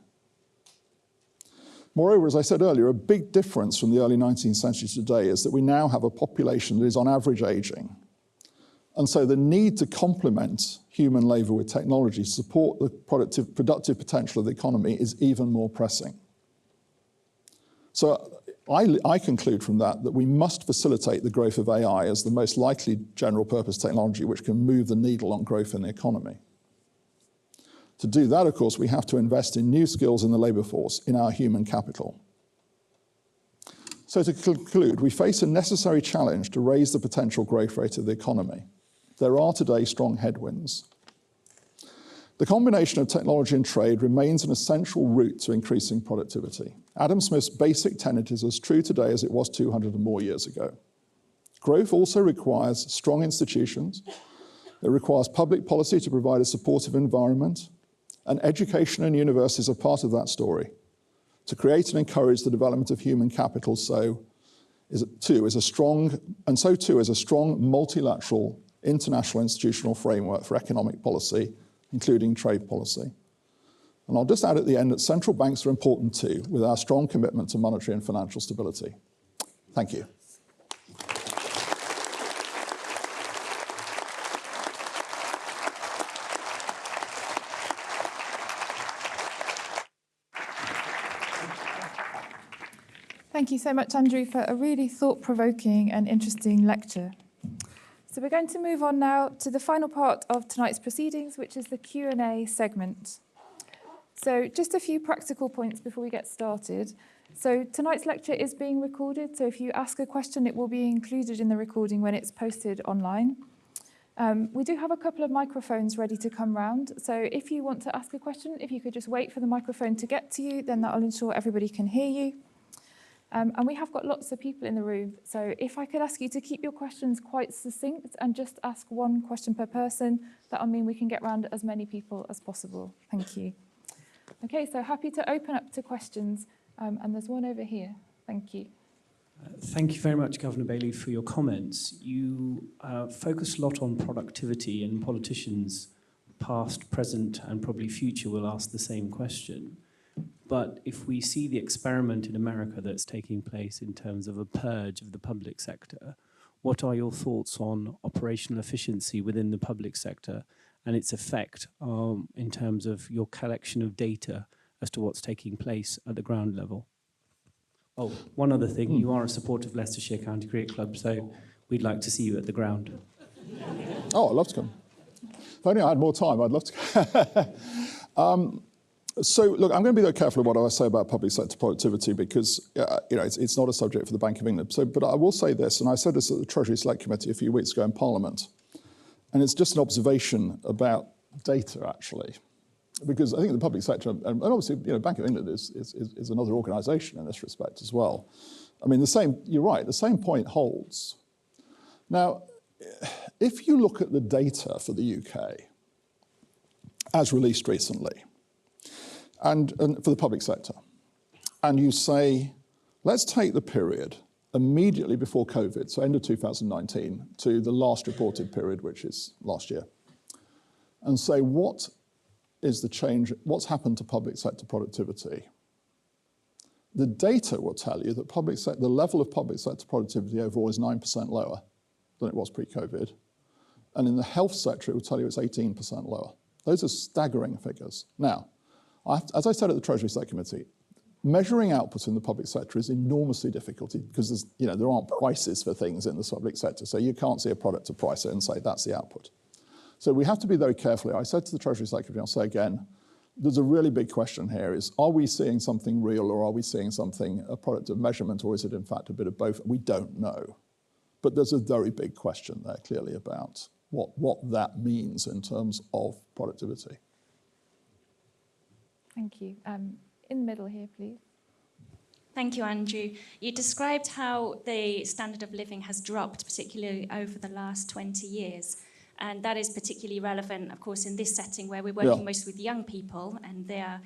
Moreover, as I said earlier, a big difference from the early 19th century to today is that we now have a population that is on average aging. And so the need to complement human labour with technology to support the productive potential of the economy is even more pressing. So I conclude from that we must facilitate the growth of AI as the most likely general purpose technology which can move the needle on growth in the economy. To do that, of course, we have to invest in new skills in the labour force, in our human capital. So to conclude, we face a necessary challenge to raise the potential growth rate of the economy. There are today strong headwinds. The combination of technology and trade remains an essential route to increasing productivity. Adam Smith's basic tenet is as true today as it was 200 and more years ago. Growth also requires strong institutions. It requires public policy to provide a supportive environment, and education and universities are part of that story To create and encourage the development of human capital, so too is a strong multilateral international institutional framework for economic policy, including trade policy. And I'll just add at the end that central banks are important too, with our strong commitment to monetary and financial stability. Thank you. Thank you so much, Andrew, for a really thought-provoking and interesting lecture. So we're going to move on now to the final part of tonight's proceedings, which is the Q&A segment. So just a few practical points before we get started. So tonight's lecture is being recorded, so if you ask a question, it will be included in the recording when it's posted online. We do have a couple of microphones ready to come round, so if you want to ask a question, if you could just wait for the microphone to get to you, then that will ensure everybody can hear you. And we have got lots of people in the room, so if I could ask you to keep your questions quite succinct and just ask one question per person, that'll mean we can get round as many people as possible. Thank you. Okay, so happy to open up to questions, and there's one over here. Thank you. Thank you very much, Governor Bailey, for your comments. You focus a lot on productivity, and politicians, past, present, and probably future, will ask the same question. But if we see the experiment in America that's taking place in terms of a purge of the public sector, what are your thoughts on operational efficiency within the public sector and its effect in terms of your collection of data as to what's taking place at the ground level? Oh, one other thing, you are a supporter of Leicestershire County Cricket Club, so we'd like to see you at the ground. Oh, I'd love to come. If only I had more time, I'd love to. So, look, I'm going to be very careful about what I say about public sector productivity because, it's not a subject for the Bank of England. But I will say this, and I said this at the Treasury Select Committee a few weeks ago in Parliament, and it's just an observation about data, actually. Because I think the public sector, and obviously, Bank of England is another organisation in this respect as well. I mean, you're right, the same point holds. Now, if you look at the data for the UK, as released recently, and for the public sector, and you say, let's take the period immediately before COVID, so end of 2019, to the last reported period, which is last year, and say, what is the change, what's happened to public sector productivity? The data will tell you that the level of public sector productivity overall is 9% lower than it was pre-COVID. And in the health sector, it will tell you it's 18% lower. Those are staggering figures. Now, as I said at the Treasury Select Committee, measuring output in the public sector is enormously difficult because there aren't prices for things in the public sector. So you can't see a product to price it and say that's the output. So we have to be very careful. I said to the Treasury Select Committee, I'll say again, there's a really big question here is, are we seeing something real or are we seeing something, a product of measurement, or is it in fact a bit of both? We don't know. But there's a very big question there clearly about what that means in terms of productivity. Thank you. In the middle here, please. Thank you, Andrew. You described how the standard of living has dropped, particularly over the last 20 years. And that is particularly relevant, of course, in this setting where we're working most with young people and they are,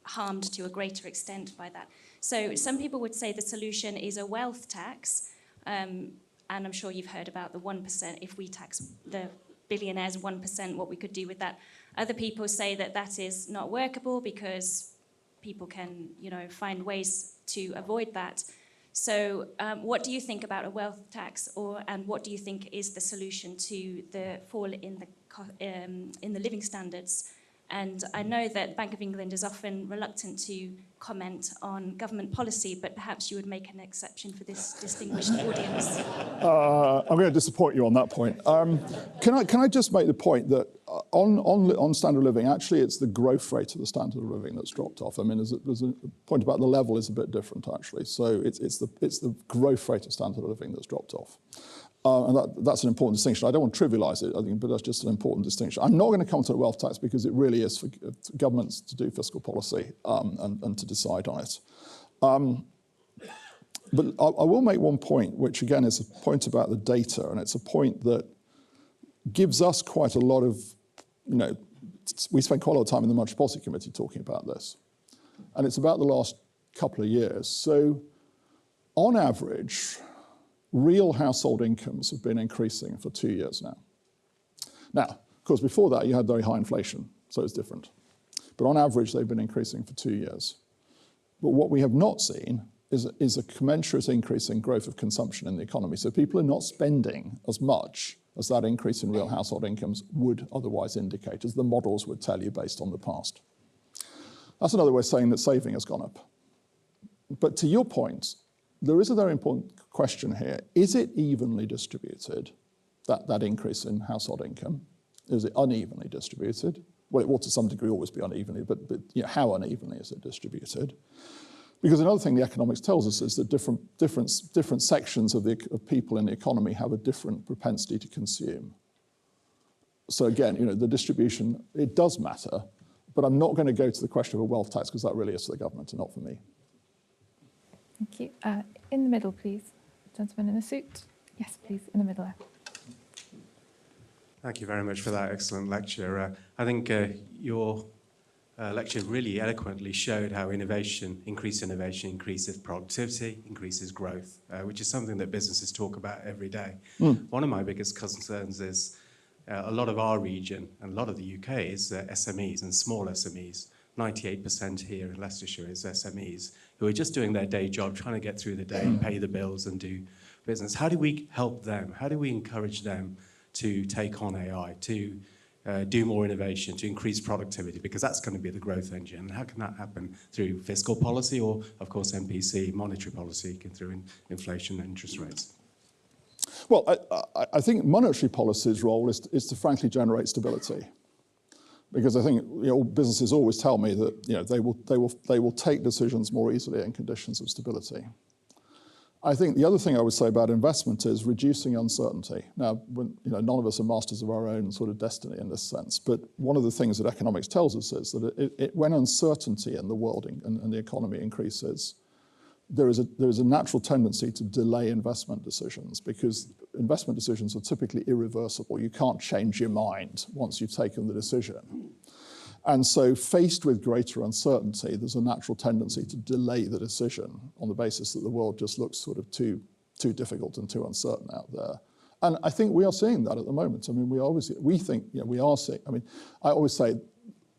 harmed to a greater extent by that. So some people would say the solution is a wealth tax. And I'm sure you've heard about the 1%, if we tax the billionaires 1%, what we could do with that. Other people say that that is not workable because people can, find ways to avoid that. So what do you think about a wealth tax, and what do you think is the solution to the fall in the living standards? And I know that the Bank of England is often reluctant to comment on government policy, but perhaps you would make an exception for this distinguished audience. I'm going to disappoint you on that point. Can I just make the point that on standard of living, actually it's the growth rate of the standard of living that's dropped off. I mean, there's a point about the level is a bit different, actually. So it's the growth rate of standard of living that's dropped off. And that's an important distinction. I don't want to trivialise it, I think, but that's just an important distinction. I'm not going to come to a wealth tax because it really is for governments to do fiscal policy and to decide on it. But I will make one point, which again is a point about the data, and it's a point that gives us quite a lot of, we spent quite a lot of time in the Monetary Policy Committee talking about this. And it's about the last couple of years. So on average, real household incomes have been increasing for 2 years now. Now, of course, before that, you had very high inflation, so it's different. But on average, they've been increasing for 2 years. But what we have not seen is a commensurate increase in growth of consumption in the economy. So people are not spending as much as that increase in real household incomes would otherwise indicate, as the models would tell you based on the past. That's another way of saying that saving has gone up. But to your point, there is a very important question here. Is it evenly distributed, that increase in household income? Is it unevenly distributed? Well, it will to some degree always be unevenly, but you know, how unevenly is it distributed? Because another thing the economics tells us is that different sections of people in the economy have a different propensity to consume. So again, you know, the distribution, it does matter, but I'm not going to go to the question of a wealth tax because that really is for the government and not for me. Thank you. In the middle, please. Gentleman in the suit. Yes, please, in the middle there. Thank you very much for that excellent lecture. I think your lecture really eloquently showed how innovation increases productivity, increases growth, which is something that businesses talk about every day. One of my biggest concerns is a lot of our region and a lot of the UK is SMEs and small SMEs. 98% here in Leicestershire is SMEs who are just doing their day job, trying to get through the day, pay the bills and do business. How do we help them? How do we encourage them to take on AI, to do more innovation, to increase productivity? Because that's going to be the growth engine. And how can that happen? Through fiscal policy or, of course, MPC, monetary policy, through inflation and interest rates? Well, I think monetary policy's role is to frankly generate stability. Because I think businesses always tell me that they will take decisions more easily in conditions of stability. I think the other thing I would say about investment is reducing uncertainty. Now, none of us are masters of our own sort of destiny in this sense, but one of the things that economics tells us is that when uncertainty in the world and the economy increases, there is a natural tendency to delay investment decisions because investment decisions are typically irreversible. You can't change your mind once you've taken the decision. And so faced with greater uncertainty, there's a natural tendency to delay the decision on the basis that the world just looks sort of too difficult and too uncertain out there. And I think we are seeing that at the moment. I mean, we are seeing, I mean, I always say,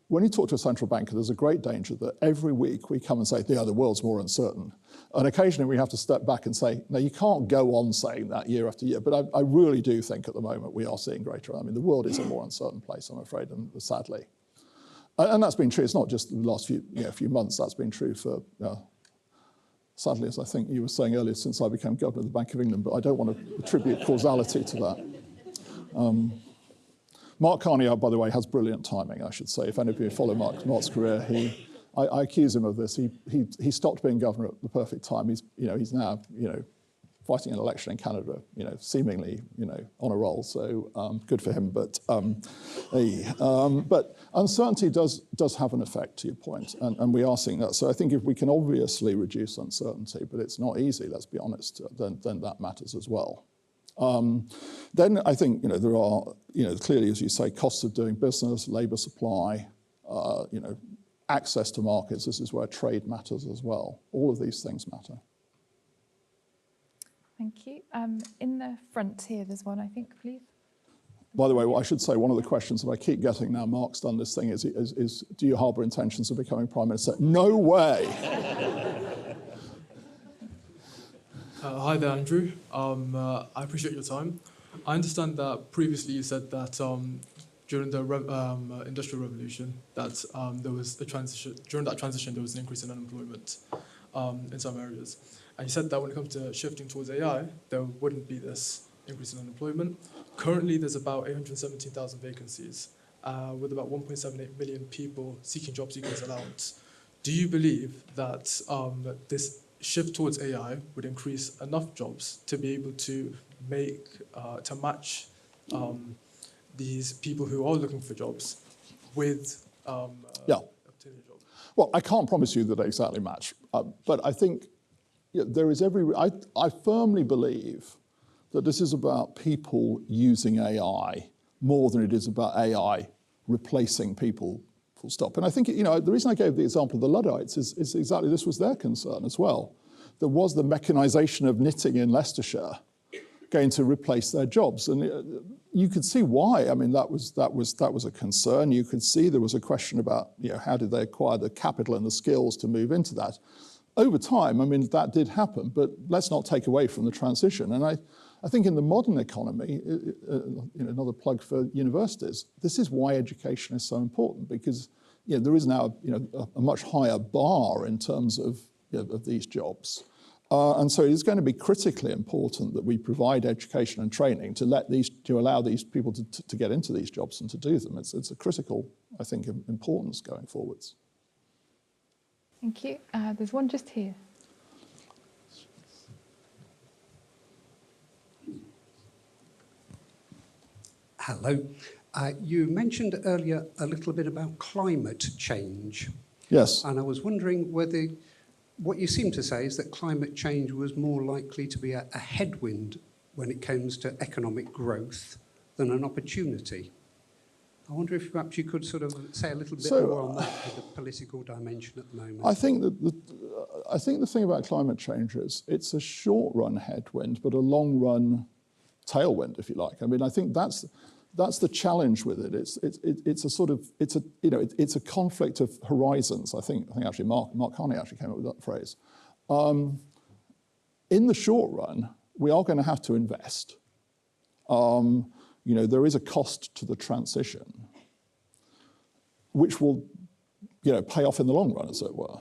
when you talk to a central banker, there's a great danger that every week we come and say, the world's more uncertain. And occasionally we have to step back and say, no, you can't go on saying that year after year. But I really do think at the moment we are seeing greater. I mean, the world is a more uncertain place, I'm afraid, and sadly. And that's been true. It's not just the last few months. That's been true for, sadly, as I think you were saying earlier, since I became governor of the Bank of England. But I don't want to attribute causality to that. Mark Carney, by the way, has brilliant timing, I should say. If any of you follow Mark's career, I accuse him of this. He stopped being governor at the perfect time. He's now fighting an election in Canada, seemingly on a roll. So good for him. But uncertainty does have an effect, to your point, and we are seeing that. So I think if we can obviously reduce uncertainty, but it's not easy, let's be honest, then that matters as well. Then I think there are clearly, as you say, costs of doing business, labour supply, access to markets. This is where trade matters as well. All of these things matter. Thank you. In the front here, there's one, I think, please. By the way, I should say one of the questions that I keep getting now, Mark's done this thing, is do you harbour intentions of becoming Prime Minister? No way. Hi there, Andrew. I appreciate your time. I understand that previously you said that during the Industrial Revolution, that there was a transition. During that transition, there was an increase in unemployment in some areas. And you said that when it comes to shifting towards AI, there wouldn't be this increase in unemployment. Currently, there's about 817,000 vacancies, with about 1.78 million people seeking job seekers allowance. Do you believe that this shift towards AI would increase enough jobs to be able to match these people who are looking for jobs with obtaining a job? Well, I can't promise you that they exactly match, but I think there is I firmly believe that this is about people using AI more than it is about AI replacing people full stop. And I think, the reason I gave the example of the Luddites is exactly this was their concern as well. There was the mechanisation of knitting in Leicestershire going to replace their jobs. And you could see why. I mean, that was a concern. You could see there was a question about, how did they acquire the capital and the skills to move into that? Over time, I mean, that did happen, but let's not take away from the transition. And I think in the modern economy, another plug for universities, this is why education is so important, because there is now a much higher bar in terms of these jobs. And so it is going to be critically important that we provide education and training to allow these people to get into these jobs and to do them. It's a critical, I think, importance going forwards. Thank you. There's one just here. Hello. You mentioned earlier a little bit about climate change. Yes. And I was wondering whether what you seem to say is that climate change was more likely to be a headwind when it comes to economic growth than an opportunity. I wonder if perhaps you could sort of say a little bit more on that with the political dimension at the moment. I think the thing about climate change is it's a short-run headwind, but a long-run tailwind, if you like. I mean, I think that's the challenge with it. It's a conflict of horizons. I think actually Mark Carney actually came up with that phrase. In the short run, we are going to have to invest. There is a cost to the transition, which will, pay off in the long run, as it were.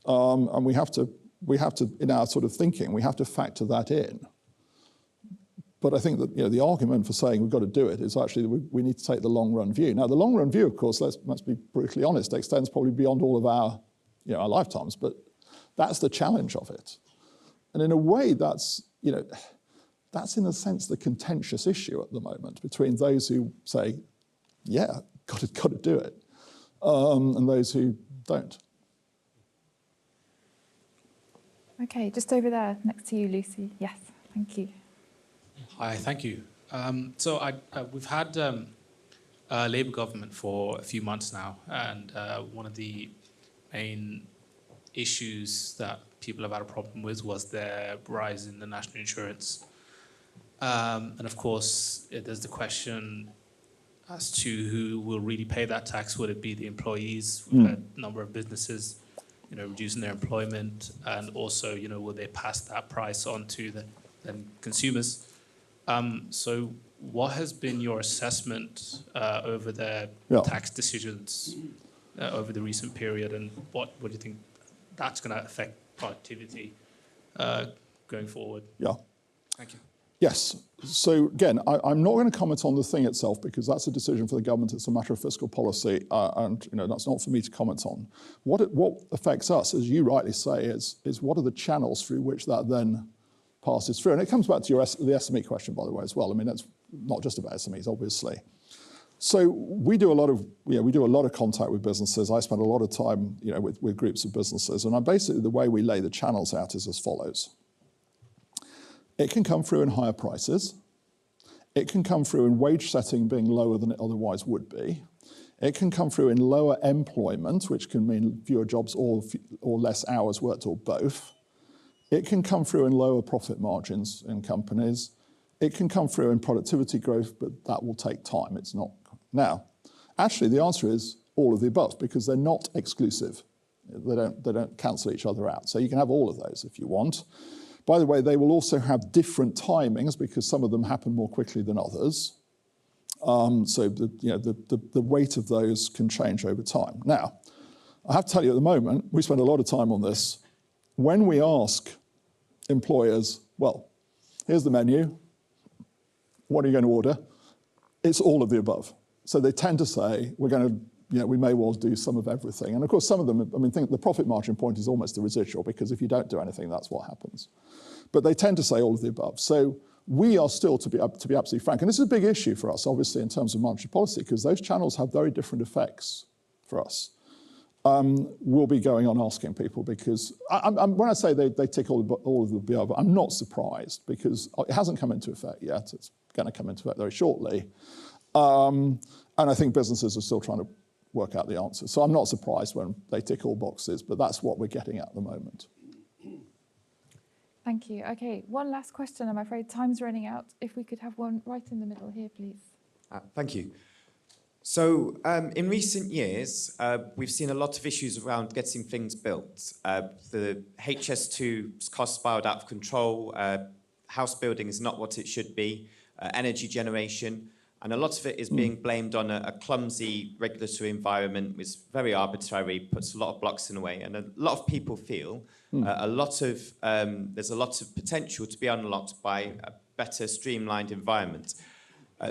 And we have to, in our sort of thinking, we have to factor that in. But I think that the argument for saying we've got to do it is actually that we need to take the long run view. Now, the long run view, of course, let's be brutally honest, extends probably beyond all of our lifetimes. But that's the challenge of it. And in a way, that's in a sense the contentious issue at the moment between those who say, yeah, got to do it, and those who don't. Okay, just over there, next to you, Lucy. Yes, thank you. Hi, thank you. So we've had a Labour government for a few months now, and one of the main issues that people have had a problem with was their rise in the national insurance. And of course, there's the question as to who will really pay that tax. Would it be the employees? We've had a number of businesses, reducing their employment, and also, will they pass that price on to the consumers? So what has been your assessment over their tax decisions over the recent period, and what do you think that's going to affect productivity going forward? Yeah. Thank you. Yes. So again, I'm not going to comment on the thing itself because that's a decision for the government. It's a matter of fiscal policy, and that's not for me to comment on. What affects us, as you rightly say, is what are the channels through which that then passes through. And it comes back to the SME question, by the way, as well. I mean, that's not just about SMEs, obviously. So we do a lot of contact with businesses. I spend a lot of time, with groups of businesses, and basically the way we lay the channels out is as follows. It can come through in higher prices. It can come through in wage setting being lower than it otherwise would be. It can come through in lower employment, which can mean fewer jobs or less hours worked, or both. It can come through in lower profit margins in companies. It can come through in productivity growth, but that will take time. It's not. Now, actually, the answer is all of the above, because they're not exclusive. They don't cancel each other out. So you can have all of those if you want. By the way, they will also have different timings because some of them happen more quickly than others. So the weight of those can change over time. Now, I have to tell you at the moment, we spend a lot of time on this. When we ask employers, well, here's the menu, what are you going to order? It's all of the above. So they tend to say, we're going to, we may well do some of everything. And of course, some of them, think the profit margin point is almost a residual, because if you don't do anything, that's what happens. But they tend to say all of the above. So we are still, to be absolutely frank, and this is a big issue for us, obviously, in terms of monetary policy, because those channels have very different effects for us. We'll be going on asking people, because when I say they tick all of the above, I'm not surprised, because it hasn't come into effect yet. It's going to come into effect very shortly. And I think businesses are still trying to work out the answer. So I'm not surprised when they tick all boxes, but that's what we're getting at the moment. Thank you. Okay, one last question. I'm afraid time's running out. If we could have one right in the middle here, please. Thank you. So in recent years, we've seen a lot of issues around getting things built. The HS2 costs spiraled out of control. House building is not what it should be. Energy generation. And a lot of it is being blamed on a clumsy regulatory environment, which is very arbitrary, puts a lot of blocks in the way. And a lot of people feel there's a lot of potential to be unlocked by a better streamlined environment.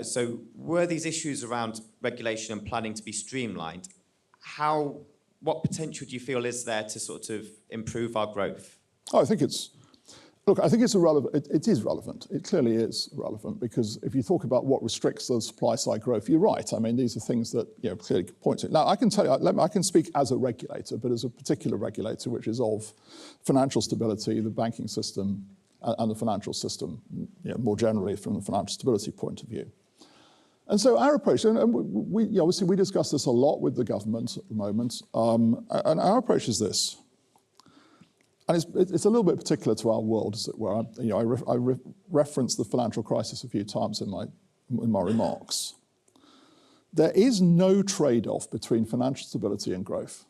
So were these issues around regulation and planning to be streamlined, what potential do you feel is there to sort of improve our growth? Oh, I think it's irrelevant. It is relevant. It clearly is relevant, because if you talk about what restricts the supply side growth, you're right. I mean, these are things that clearly point to it. Now, I can tell you, I can speak as a regulator, but as a particular regulator, which is of financial stability, the banking system, and the financial system, more generally from the financial stability point of view. And so our approach, and we obviously we discuss this a lot with the government at the moment, and our approach is this. And it's a little bit particular to our world, as it were. I referenced the financial crisis a few times in my remarks. There is no trade-off between financial stability and growth.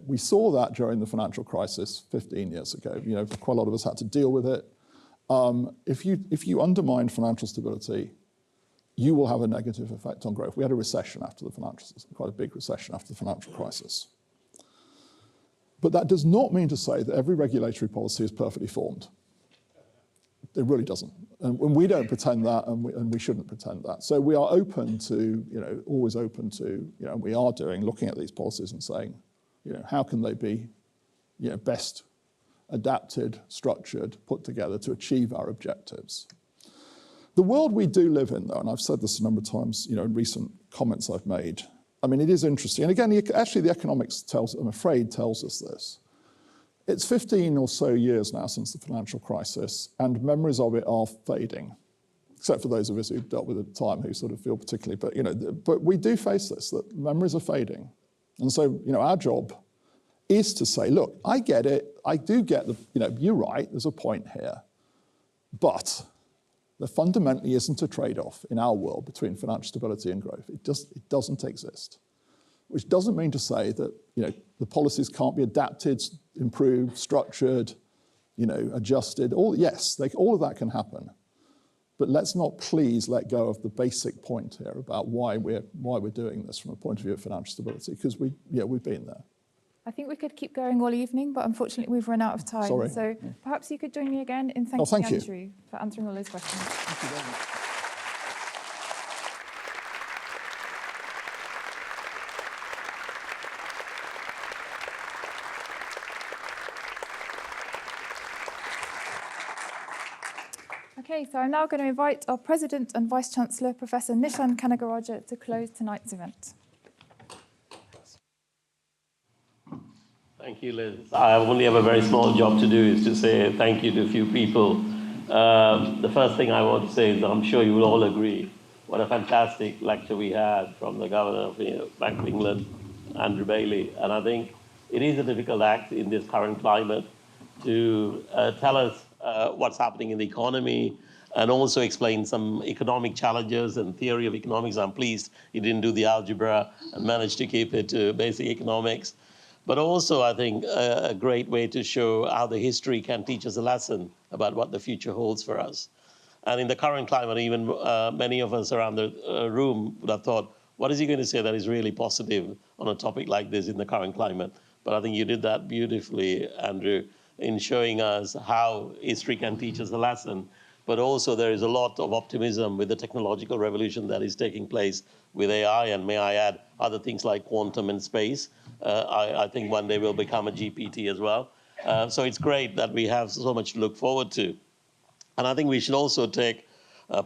We saw that during the financial crisis 15 years ago. Quite a lot of us had to deal with it. If you undermine financial stability, you will have a negative effect on growth. We had a recession after quite a big recession after the financial crisis. But that does not mean to say that every regulatory policy is perfectly formed. It really doesn't. And we don't pretend that, and we shouldn't pretend that. So we are open to, always open to, and we are looking at these policies and saying, how can they be, best adapted, structured, put together to achieve our objectives. The world we do live in, though, and I've said this a number of times, in recent comments I've made, I mean, it is interesting. And again, actually, the economics I'm afraid, tells us this. It's 15 or so years now since the financial crisis, and memories of it are fading, except for those of us who've dealt with it at the time who sort of feel particularly. But we do face this, that memories are fading. And so, our job is to say, look, I get it. I do get you're right, there's a point here. But there fundamentally isn't a trade-off in our world between financial stability and growth. It doesn't exist, which doesn't mean to say that the policies can't be adapted, improved, structured, adjusted. All of that can happen, but let's not please let go of the basic point here about why we're doing this from a point of view of financial stability, because we've been there. I think we could keep going all evening, but unfortunately we've run out of time. Sorry. So perhaps you could join me again in thanking Andrew for answering all those questions. Thank you very much. Okay, so I'm now going to invite our President and Vice-Chancellor, Professor Nishan Kanagaraja, to close tonight's event. Thank you, Liz. I only have a very small job to do, is to say thank you to a few people. The first thing I want to say is that I'm sure you will all agree what a fantastic lecture we had from the Governor of Bank of England, Andrew Bailey. And I think it is a difficult act in this current climate to tell us what's happening in the economy and also explain some economic challenges and theory of economics. I'm pleased he didn't do the algebra and managed to keep it to basic economics. But also, I think, a great way to show how the history can teach us a lesson about what the future holds for us. And in the current climate, even many of us around the room would have thought, what is he going to say that is really positive on a topic like this in the current climate? But I think you did that beautifully, Andrew, in showing us how history can teach us a lesson. But also there is a lot of optimism with the technological revolution that is taking place with AI, and may I add, other things like quantum and space. I think one day we'll become a GPT as well. So it's great that we have so much to look forward to. And I think we should also take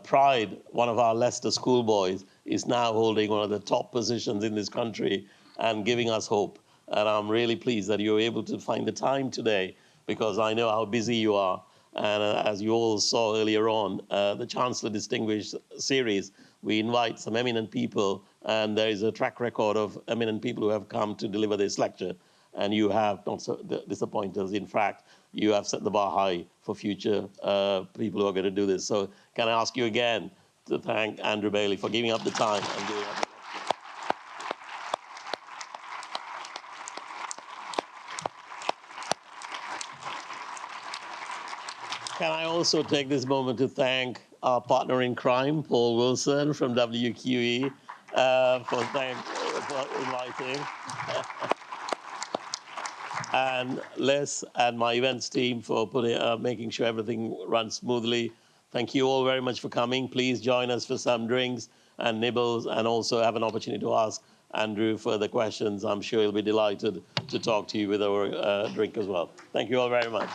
pride. One of our Leicester schoolboys is now holding one of the top positions in this country and giving us hope. And I'm really pleased that you're able to find the time today, because I know how busy you are. And as you all saw earlier on, the Chancellor Distinguished series we invite some eminent people, and there is a track record of eminent people who have come to deliver this lecture, and you have not so disappointed us. In fact, you have set the bar high for future people who are going to do this. So can I ask you again to thank Andrew Bailey for giving up the time and doing it. Can I also take this moment to thank our partner in crime, Paul Wilson from WQE, for inviting. And Les and my events team for making sure everything runs smoothly. Thank you all very much for coming. Please join us for some drinks and nibbles, and also have an opportunity to ask Andrew further questions. I'm sure he'll be delighted to talk to you with our drink as well. Thank you all very much.